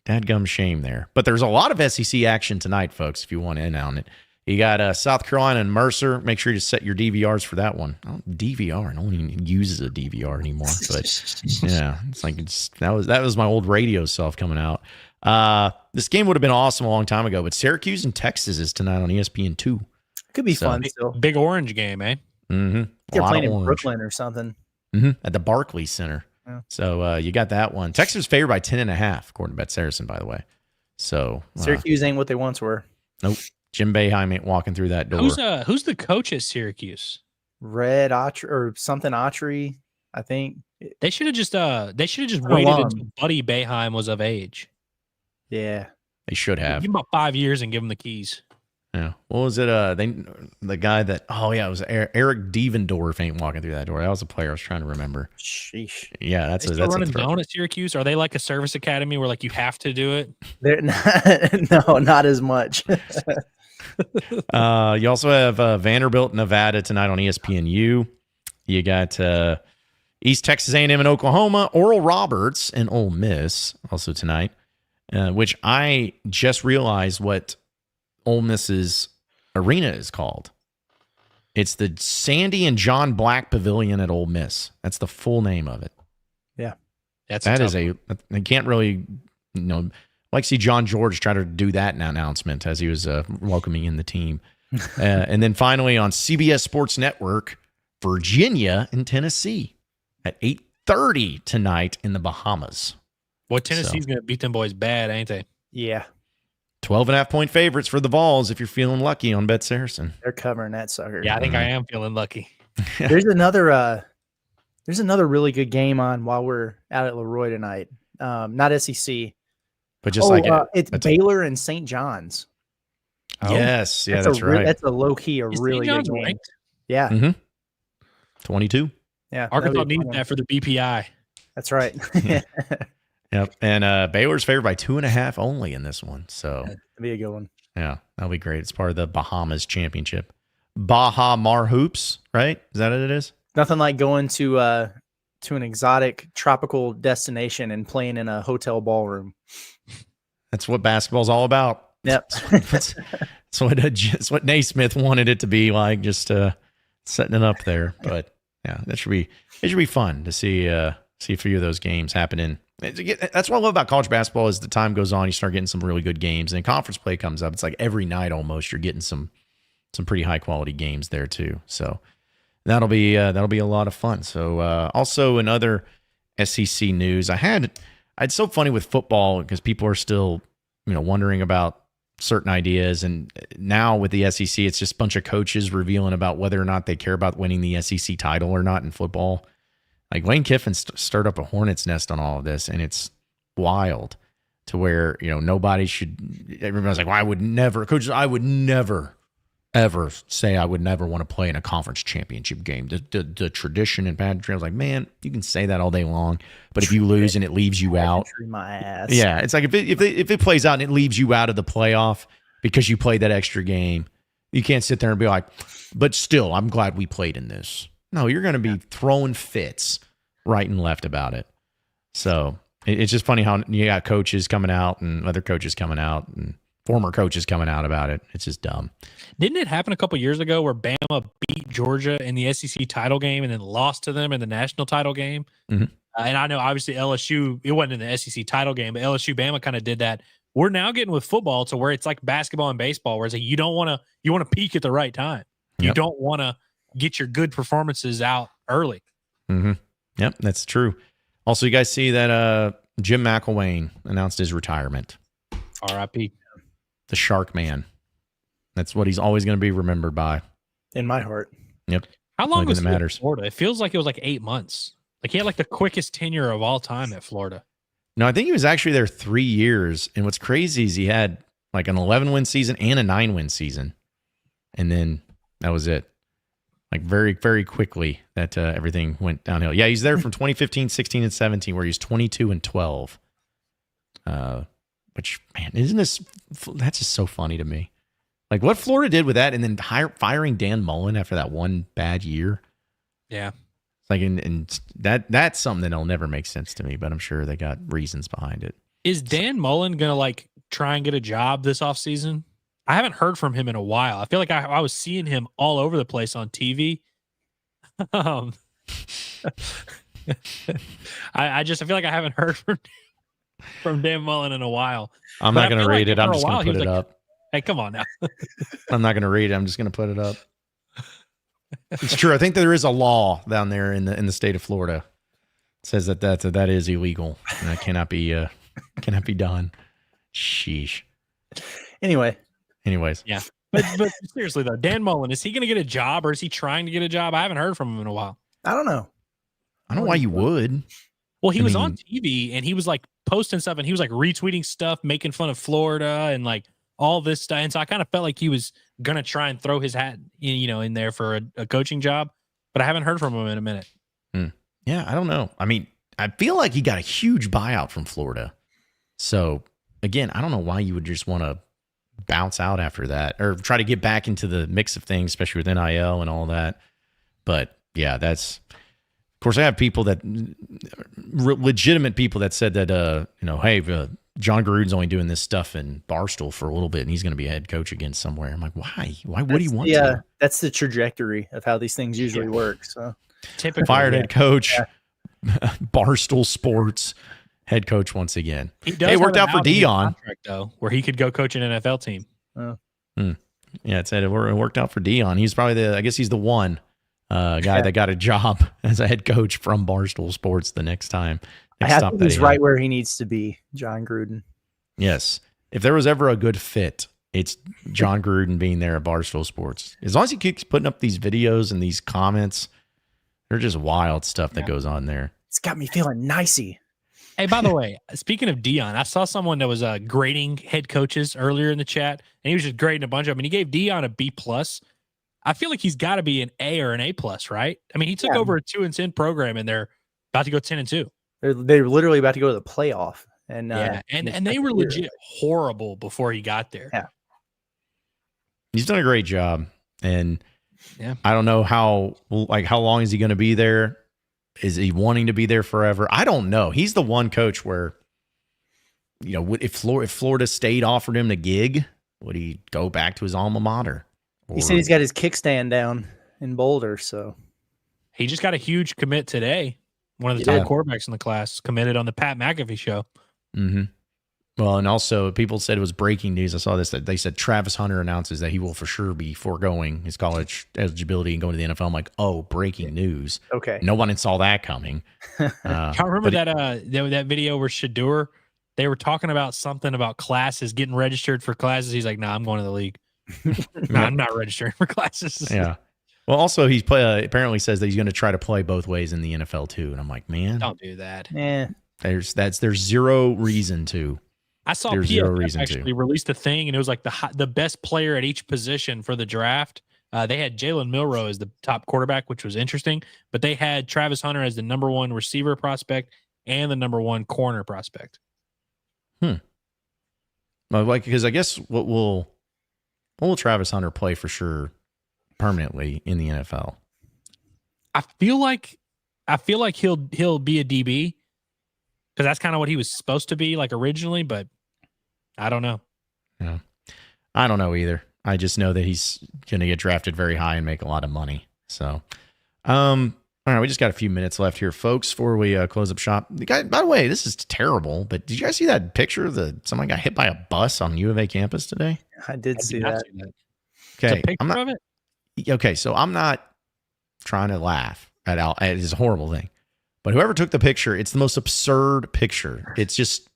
Dadgum shame there. But there's a lot of SEC action tonight, folks, if you want in on it. You got South Carolina and Mercer. Make sure you set your DVRs for that one. DVR. No one even uses a DVR anymore. But yeah, that was my old radio self coming out. This game would have been awesome a long time ago, but Syracuse and Texas is tonight on ESPN2. Could be fun still. Big orange game, eh? Mm-hmm. They're playing in Brooklyn or something. Mm-hmm. At the Barclays Center. Yeah. So you got that one. Texas is favored by 10.5, according to Bet Saracen, by the way. So Syracuse ain't what they once were. Nope. Jim Boeheim ain't walking through that door. Who's the coach at Syracuse? Red Autry or something Autry, I think. They should have just waited until Buddy Boeheim was of age. Yeah. They should have. Give him about 5 years and give him the keys. Yeah. What was it? The guy that, it was Eric Devendorf ain't walking through that door. That was a player I was trying to remember. Sheesh. Yeah, that's running down at Syracuse. Are they like a service academy where like you have to do it? They're not as much. You also have Vanderbilt, Nevada tonight on ESPNU. You got East Texas A&M and Oklahoma, Oral Roberts and Ole Miss also tonight, which I just realized what Ole Miss's arena is called. It's the Sandy and John Black Pavilion at Ole Miss. That's the full name of it. Yeah. I can't really, like see John George try to do that announcement as he was welcoming in the team. And then finally on CBS Sports Network, Virginia and Tennessee at 8:30 tonight in the Bahamas. Well, Tennessee's going to beat them boys bad, ain't they? Yeah. 12.5-point favorites for the Vols if you're feeling lucky on Bet Saracen. They're covering that sucker. Yeah, I think I am feeling lucky. There's another really good game on while we're out at Leroy tonight. Not SEC. But just it's Baylor and St. John's. Yes, yeah, that's right. That's a low key, really good game. Ranked? Yeah. Mm-hmm. 22. Yeah. Arkansas needs that for the BPI. That's right. Yep. And Baylor's favored by 2.5 only in this one. So that'd be a good one. Yeah, that'll be great. It's part of the Bahamas Championship. Baha Mar Hoops, right? Is that what it is? Nothing like going to an exotic tropical destination and playing in a hotel ballroom. That's what basketball's all about. Yep. That's what Naismith wanted it to be like, just setting it up there. But yeah, it should be fun to see a few of those games happening. That's what I love about college basketball is the time goes on, you start getting some really good games, and then conference play comes up. It's like every night almost you're getting some pretty high quality games there too. So that'll be a lot of fun. So also in other SEC news, it's so funny with football because people are still wondering about certain ideas, and now with the SEC, it's just a bunch of coaches revealing about whether or not they care about winning the SEC title or not in football. Like Lane Kiffin stirred up a hornet's nest on all of this, and it's wild to where, nobody should, everybody's like, well, I would never ever say I would never want to play in a conference championship game. The tradition and pageantry, I was like, man, you can say that all day long, but if you lose and it leaves you out, my ass. Yeah, it's like if it plays out and it leaves you out of the playoff because you played that extra game, you can't sit there and be like, but still, I'm glad we played in this. No, you're going to be throwing fits right and left about it. So it's just funny how you got coaches coming out and other coaches coming out and former coaches coming out about it. It's just dumb. Didn't it happen a couple years ago where Bama beat Georgia in the SEC title game and then lost to them in the national title game? Mm-hmm. And I know obviously LSU, it wasn't in the SEC title game, but LSU Bama kind of did that. We're now getting with football to where it's like basketball and baseball, where it's like you want to peak at the right time. You don't want to get your good performances out early. Mm-hmm. Yep, that's true. Also, you guys see that Jim McElwain announced his retirement. R.I.P. The Shark Man. That's what he's always going to be remembered by. In my heart. Yep. How long was it he in matters. Florida? It feels like it was like 8 months. Like he had like the quickest tenure of all time at Florida. No, I think he was actually there 3 years. And what's crazy is he had like an 11-win season and a 9-win season. And then that was it. Like very, very quickly that everything went downhill. Yeah, he's there from 2015, 16, and 17, where he's 22 and 12. Which, man, that's just so funny to me. Like what Florida did with that and then firing Dan Mullen after that one bad year. Yeah. It's like, and that's something that'll never make sense to me, but I'm sure they got reasons behind it. Is Dan Mullen going to like try and get a job this offseason? I haven't heard from him in a while. I feel like I was seeing him all over the place on TV. I feel like I haven't heard from Dan Mullen in a while. I'm not going to read it. I'm just going to put it up. Hey, come on now. I'm not going to read it. I'm just going to put it up. It's true. I think there is a law down there in the state of Florida. It says that is illegal and that cannot be done. Sheesh. Anyways. Yeah. But seriously though, Dan Mullen, is he going to get a job or is he trying to get a job? I haven't heard from him in a while. I don't know. I don't know why you would. Well, he was on TV and he was like posting stuff and he was like retweeting stuff, making fun of Florida and like all this stuff. And so I kind of felt like he was going to try and throw his hat, in there for a coaching job, but I haven't heard from him in a minute. Yeah, I don't know. I mean, I feel like he got a huge buyout from Florida. So again, I don't know why you would just want to bounce out after that or try to get back into the mix of things, especially with NIL and all that. But yeah, of course, I have people legitimate people that said that, hey, John Gruden's only doing this stuff in Barstool for a little bit and he's going to be a head coach again somewhere. I'm like, why? Why would he want to? Yeah, that's the trajectory of how these things usually work. So typically, fired head coach, Barstool Sports head coach once again. It worked out for Dion, though, where he could go coach an NFL team. Yeah, it said it worked out for Dion. He's probably he's the one guy that got a job as a head coach from Barstool Sports the next time. I think he's right where he needs to be, John Gruden. Yes. If there was ever a good fit, it's John Gruden being there at Barstool Sports. As long as he keeps putting up these videos and these comments, they're just wild stuff that goes on there. It's got me feeling nicey. Hey, by the way, speaking of Dion, I saw someone that was grading head coaches earlier in the chat, and he was just grading a bunch of them, and he gave Dion a B+. I feel like he's got to be an A or an A+, right? I mean, he took over a 2-10 program, and they're about to go 10-2. They're literally about to go to the playoff. And and they were legit horrible before he got there. Yeah. He's done a great job. And I don't know how long is he going to be there? Is he wanting to be there forever? I don't know. He's the one coach where, if Florida State offered him the gig, would he go back to his alma mater? He said he's got his kickstand down in Boulder. So he just got a huge commit today. One of the top quarterbacks in the class committed on the Pat McAfee show. Mm-hmm. Well, and also people said it was breaking news. I saw this, that they said Travis Hunter announces that he will for sure be foregoing his college eligibility and going to the NFL. I'm like, oh, breaking news. Okay. No one saw that coming. I remember that video where Shadur, they were talking about something about classes, getting registered for classes. He's like, nah, I'm going to the league. Nah, I'm not registering for classes. Yeah. Well, also he's apparently says that he's going to try to play both ways in the NFL too, and I'm like, man, don't do that. Yeah, there's zero reason to. I saw PFF actually released a thing, and it was like the best player at each position for the draft. They had Jalen Milroe as the top quarterback, which was interesting, but they had Travis Hunter as the number 1 receiver prospect and the number 1 corner prospect. Well, because I guess what will Travis Hunter play for sure permanently in the NFL? I feel like he'll be a DB because that's kind of what he was supposed to be like originally, but I don't know. Yeah, I don't know either. I just know that he's going to get drafted very high and make a lot of money. So, all right, we just got a few minutes left here, folks, before we close up shop. The guy, by the way, this is terrible, but did you guys see that picture of someone got hit by a bus on U of A campus today? I did see that. Okay, a picture of it? Okay, so I'm not trying to laugh at it is a horrible thing, But whoever took the picture, it's the most absurd picture. It's just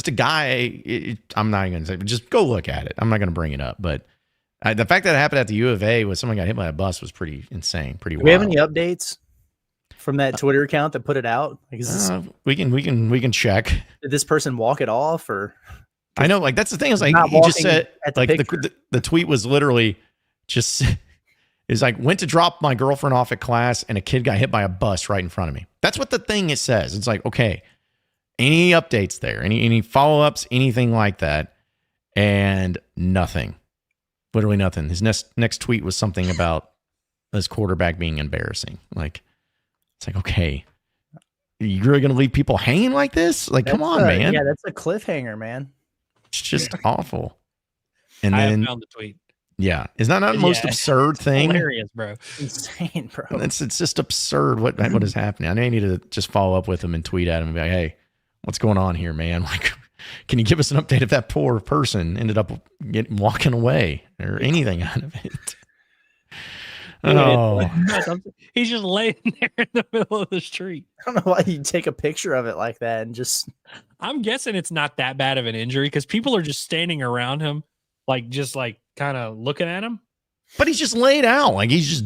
a guy. I'm not going to say, just go look at it. I'm not going to bring it up. But the fact that it happened at the U of A when someone got hit by a bus was pretty insane, pretty wild. Do we have any updates from that Twitter account that put it out? Like, we can check. Did this person walk it off, or? I know, like that's the thing. Is like he just said, like the tweet was literally just is like went to drop my girlfriend off at class and a kid got hit by a bus right in front of me. That's what the thing it says. It's like, okay, any updates there, any follow ups, anything like that, and nothing, literally nothing. His next tweet was something about his quarterback being embarrassing. Like it's like, okay, you're really gonna leave people hanging like this? Like, come on, man. Yeah, that's a cliffhanger, man. It's just awful. And I then found the tweet. Yeah, is that not the most absurd thing? Hilarious, bro. Insane, bro. It's just absurd what is happening. I need to just follow up with him and tweet at him and be like, hey, what's going on here, man? Like, can you give us an update if that poor person ended up walking away or anything out of it? Oh, he's just laying there in the middle of the street. I don't know why you take a picture of it like that and just. I'm guessing it's not that bad of an injury because people are just standing around him, just kind of looking at him. But he's just laid out, like he's just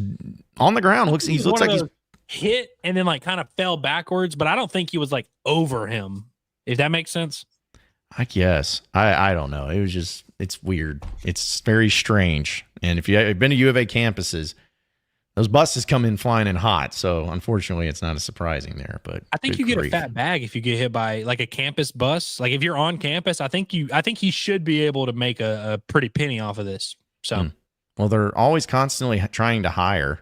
on the ground. He looks like he's hit and then kind of fell backwards. But I don't think he was over him. If that makes sense. I guess I don't know. It was just it's weird. It's very strange. And if you've been to U of A campuses. Those buses come in flying in hot, so unfortunately, it's not as surprising there. But I think you get a fat bag if you get hit by a campus bus. Like if you're on campus, I think he should be able to make a pretty penny off of this. So, well, they're always constantly trying to hire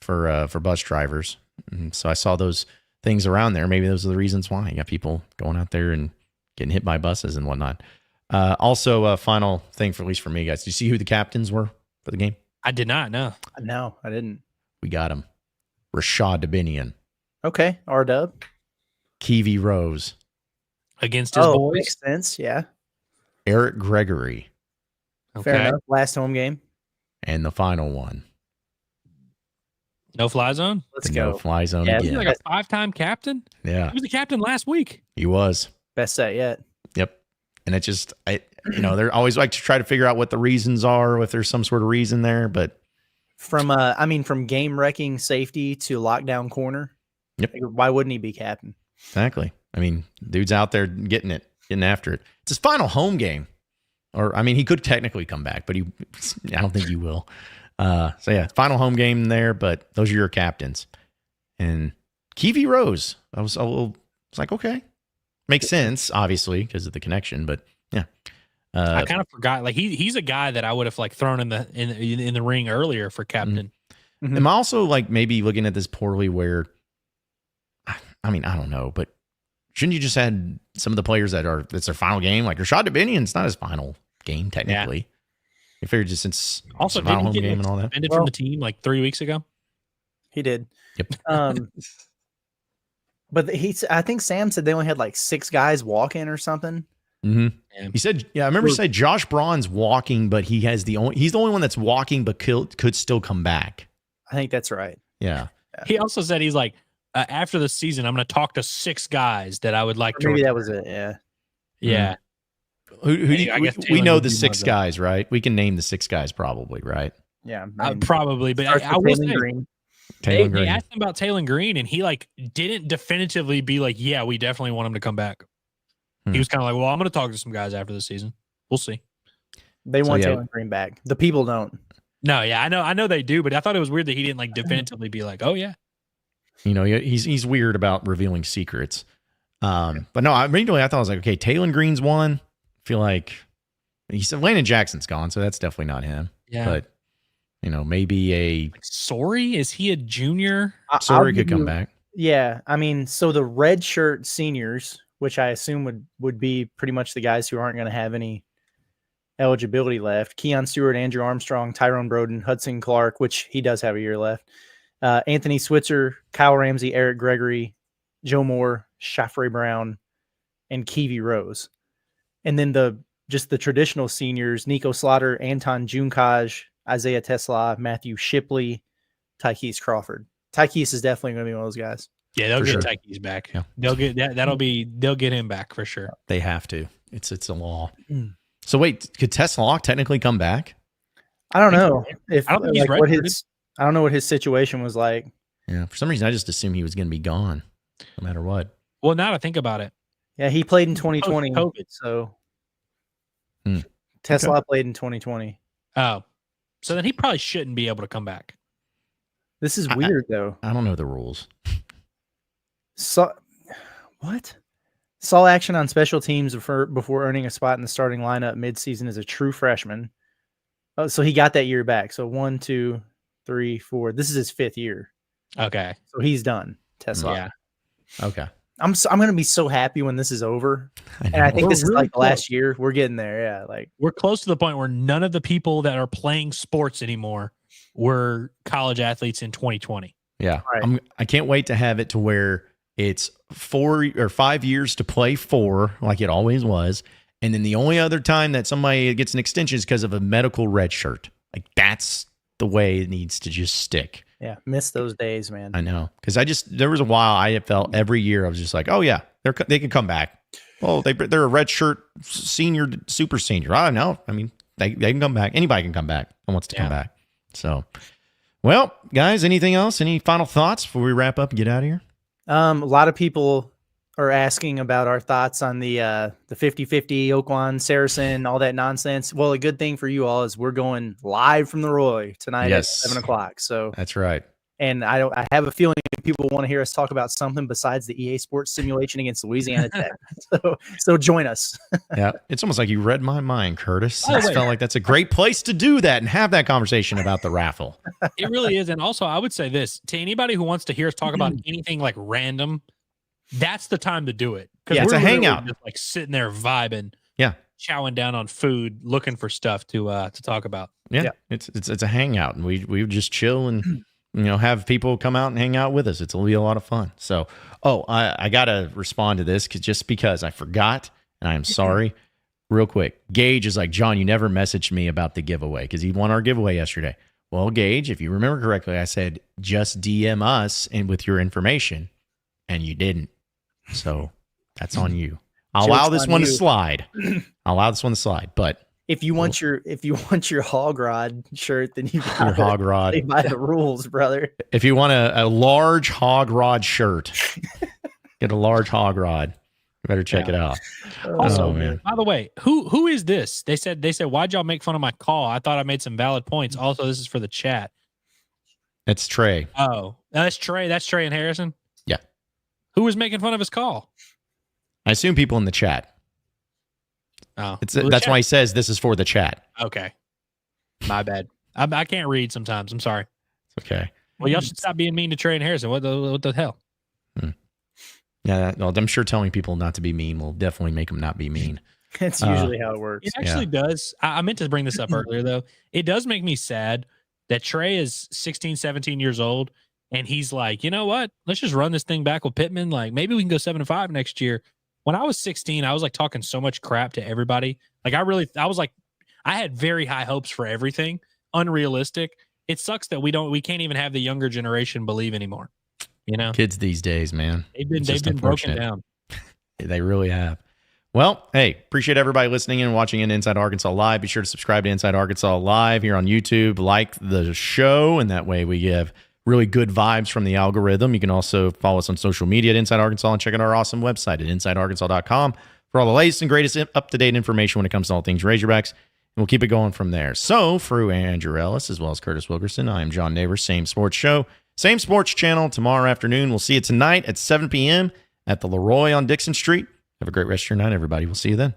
for bus drivers. And so I saw those things around there. Maybe those are the reasons why you got people going out there and getting hit by buses and whatnot. Also, a final thing at least for me, guys. Did you see who the captains were for the game? I did not know. No, I didn't. We got him. Rashad Dabinian. Okay. R-Dub. Kiwi Rose. Against his boys. Makes sense. Yeah. Eric Gregory. Okay. Fair enough. Last home game. And the final one. No fly zone? Let's go. No fly zone Yeah, again. He's a 5-time captain? Yeah. He was the captain last week. He was. Best set yet. Yep. And it just, they're always like to try to figure out what the reasons are, if there's some sort of reason there, but. From game wrecking safety to lockdown corner. Yep. Why wouldn't he be captain? Exactly. I mean, dude's out there getting after it. It's his final home game. He could technically come back, but I don't think he will. So yeah, final home game there, but those are your captains. And Kiwi Rose, I was like, okay. Makes sense, obviously, because of the connection, but yeah. I kind of forgot. He's a guy that I would have thrown in the ring earlier for captain. Mm-hmm. Am I also maybe looking at this poorly? Where, I don't know, but shouldn't you just add some of the players that's their final game? Like Rashad Dabinian's not his final game technically. Yeah. I figured just since also final home game and all that. Suspended from the team 3 weeks ago. He did. Yep. But I think Sam said they only had 6 guys walk in or something. Mm-hmm. Yeah. He said, I remember he said Josh Braun's walking, but he's the only one that's walking, but could still come back. I think that's right. Yeah. He also said he's after the season, I'm going to talk to 6 guys that I would like to. Maybe that was it. Yeah. Yeah. We know the 6 guys, right? We can name the 6 guys probably, right? Yeah. Probably, but I will say, Green. They asked him about Taylor Green, and he didn't definitively be yeah, we definitely want him to come back. He was kind of well, I'm going to talk to some guys after the season. We'll see. They want Taylor Green back. The people don't. No, yeah, I know they do, but I thought it was weird that he didn't definitively be oh yeah. He's weird about revealing secrets. But no, originally I thought I was okay, Taylor Green's one. I feel like he said Landon Jackson's gone, so that's definitely not him. Yeah, but maybe a Sorry, is he a junior? Sorry could come back. Yeah, so the red shirt seniors, which I assume would be pretty much the guys who aren't going to have any eligibility left. Keon Stewart, Andrew Armstrong, Tyrone Broden, Hudson Clark, which he does have a year left. Anthony Switzer, Kyle Ramsey, Eric Gregory, Joe Moore, Shafre Brown, and Kiwi Rose. And then the traditional seniors, Nico Slaughter, Anton Junkaj, Isaiah Tesla, Matthew Shipley, Tykees Crawford. Tykees is definitely going to be one of those guys. Yeah, they'll For get sure. Tyke's back. Yeah. They'll get that. They'll get him back for sure. They have to. It's a law. So wait, could Tess Lock technically come back? I don't know if I don't think he's like, what redshirted. his. I don't know what his situation was like. Yeah. For some reason, I just assumed he was going to be gone, no matter what. Well, now to think about it, Yeah, he played in 2020. Post-COVID. So Hmm. Tesla played in 2020. oh, so then he probably shouldn't be able to come back. This is weird though. I don't know the rules. So what? Saw action on special teams before earning a spot in the starting lineup midseason as a true freshman. Oh, so he got that year back. So 1, 2, 3, 4. This is his 5th year. Okay. So he's done. Tesla. Yeah. Okay. I'm going to be so happy when this is over. And I think We're this is really like the last year. We're getting there. Yeah. Like We're close to the point where none of the people that are playing sports anymore were college athletes in 2020. Yeah. Right. I can't wait to have it to where it's 4 or 5 years to play 4, like it always was. And then the only other time that somebody gets an extension is because of a medical red shirt. Like that's the way it needs to just stick. yeah, miss those days, man. I know. Because there was a while I felt every year I was just like, oh yeah, they can come back. Well, they're a red shirt senior, super senior. I don't know. I mean, they can come back. Anybody can come back who wants to come back. So, well, guys, anything else? Any final thoughts before we wrap up and get out of here? A lot of people are asking about our thoughts on the 50-50 Oakwan Saracen, all that nonsense. Well, a good thing for you all is we're going live from the Roy tonight at 7:00. So That's right. and I have a feeling people want to hear us talk about something besides the EA Sports simulation against Louisiana Tech. So join us. Yeah, it's almost like you read my mind, Curtis. By I the just way- felt like that's a great place to do that and have that conversation about the raffle. It really is. And also, I would say this to anybody who wants to hear us talk about anything like random, that's the time to do it. Yeah, it's a literally hangout. Just like sitting there vibing, Yeah. chowing down on food, looking for stuff to talk about. Yeah, Yeah. it's a hangout, and we would just chill and have people come out and hang out with us. It'll be a lot of fun. So, I gotta respond to this because I forgot, and I am sorry. Real quick, Gage is like, John, you never messaged me about the giveaway because he won our giveaway yesterday. Well, Gage, if you remember correctly, I said just DM us and with your information, and you didn't. So that's on you. I'll allow this one to slide. But If you want your hog rod shirt, then you your got hog rod. play by the rules, brother. If you want a large hog rod shirt, get a large hog rod. You better check it out. Also, Oh, man. by the way, who is this? They said, why'd y'all make fun of my call? I thought I made some valid points. Also, this is for the chat. It's Trey. Oh, that's Trey. That's Trey and Harrison. Yeah. Who was making fun of his call? I assume people in the chat. Oh, That's why he says this is for the chat. Okay, my bad. I can't read sometimes. I'm sorry. It's okay. Well, y'all should stop being mean to Trey and Harrison. What the hell? Yeah, well, I'm sure telling people not to be mean will definitely make them not be mean. It's usually how it works. It actually does. I meant to bring this up earlier, though. It does make me sad that Trey is 16, 17 years old, and he's like, you know what? Let's just run this thing back with Pittman. Like, maybe we can go 7-5 next year. When I was 16, I was like talking so much crap to everybody. Like, I had very high hopes for everything. Unrealistic. It sucks that we can't even have the younger generation believe anymore. You know, Kids these days, man. they've It's been just broken unfortunate. down. They really have. Well, hey, appreciate everybody listening and watching in Inside Arkansas Live. Be sure to subscribe to Inside Arkansas Live here on YouTube. Like the show, and that way we give really good vibes from the algorithm. You can also follow us on social media at Inside Arkansas and check out our awesome website at InsideArkansas.com for all the latest and greatest up-to-date information when it comes to all things Razorbacks. And we'll keep it going from there. So, for Andrew Ellis, as well as Curtis Wilkerson, I am John Neighbors. Same sports show, same sports channel tomorrow afternoon. We'll see you tonight at 7 p.m. at the Leroy on Dixon Street. Have a great rest of your night, everybody. We'll see you then.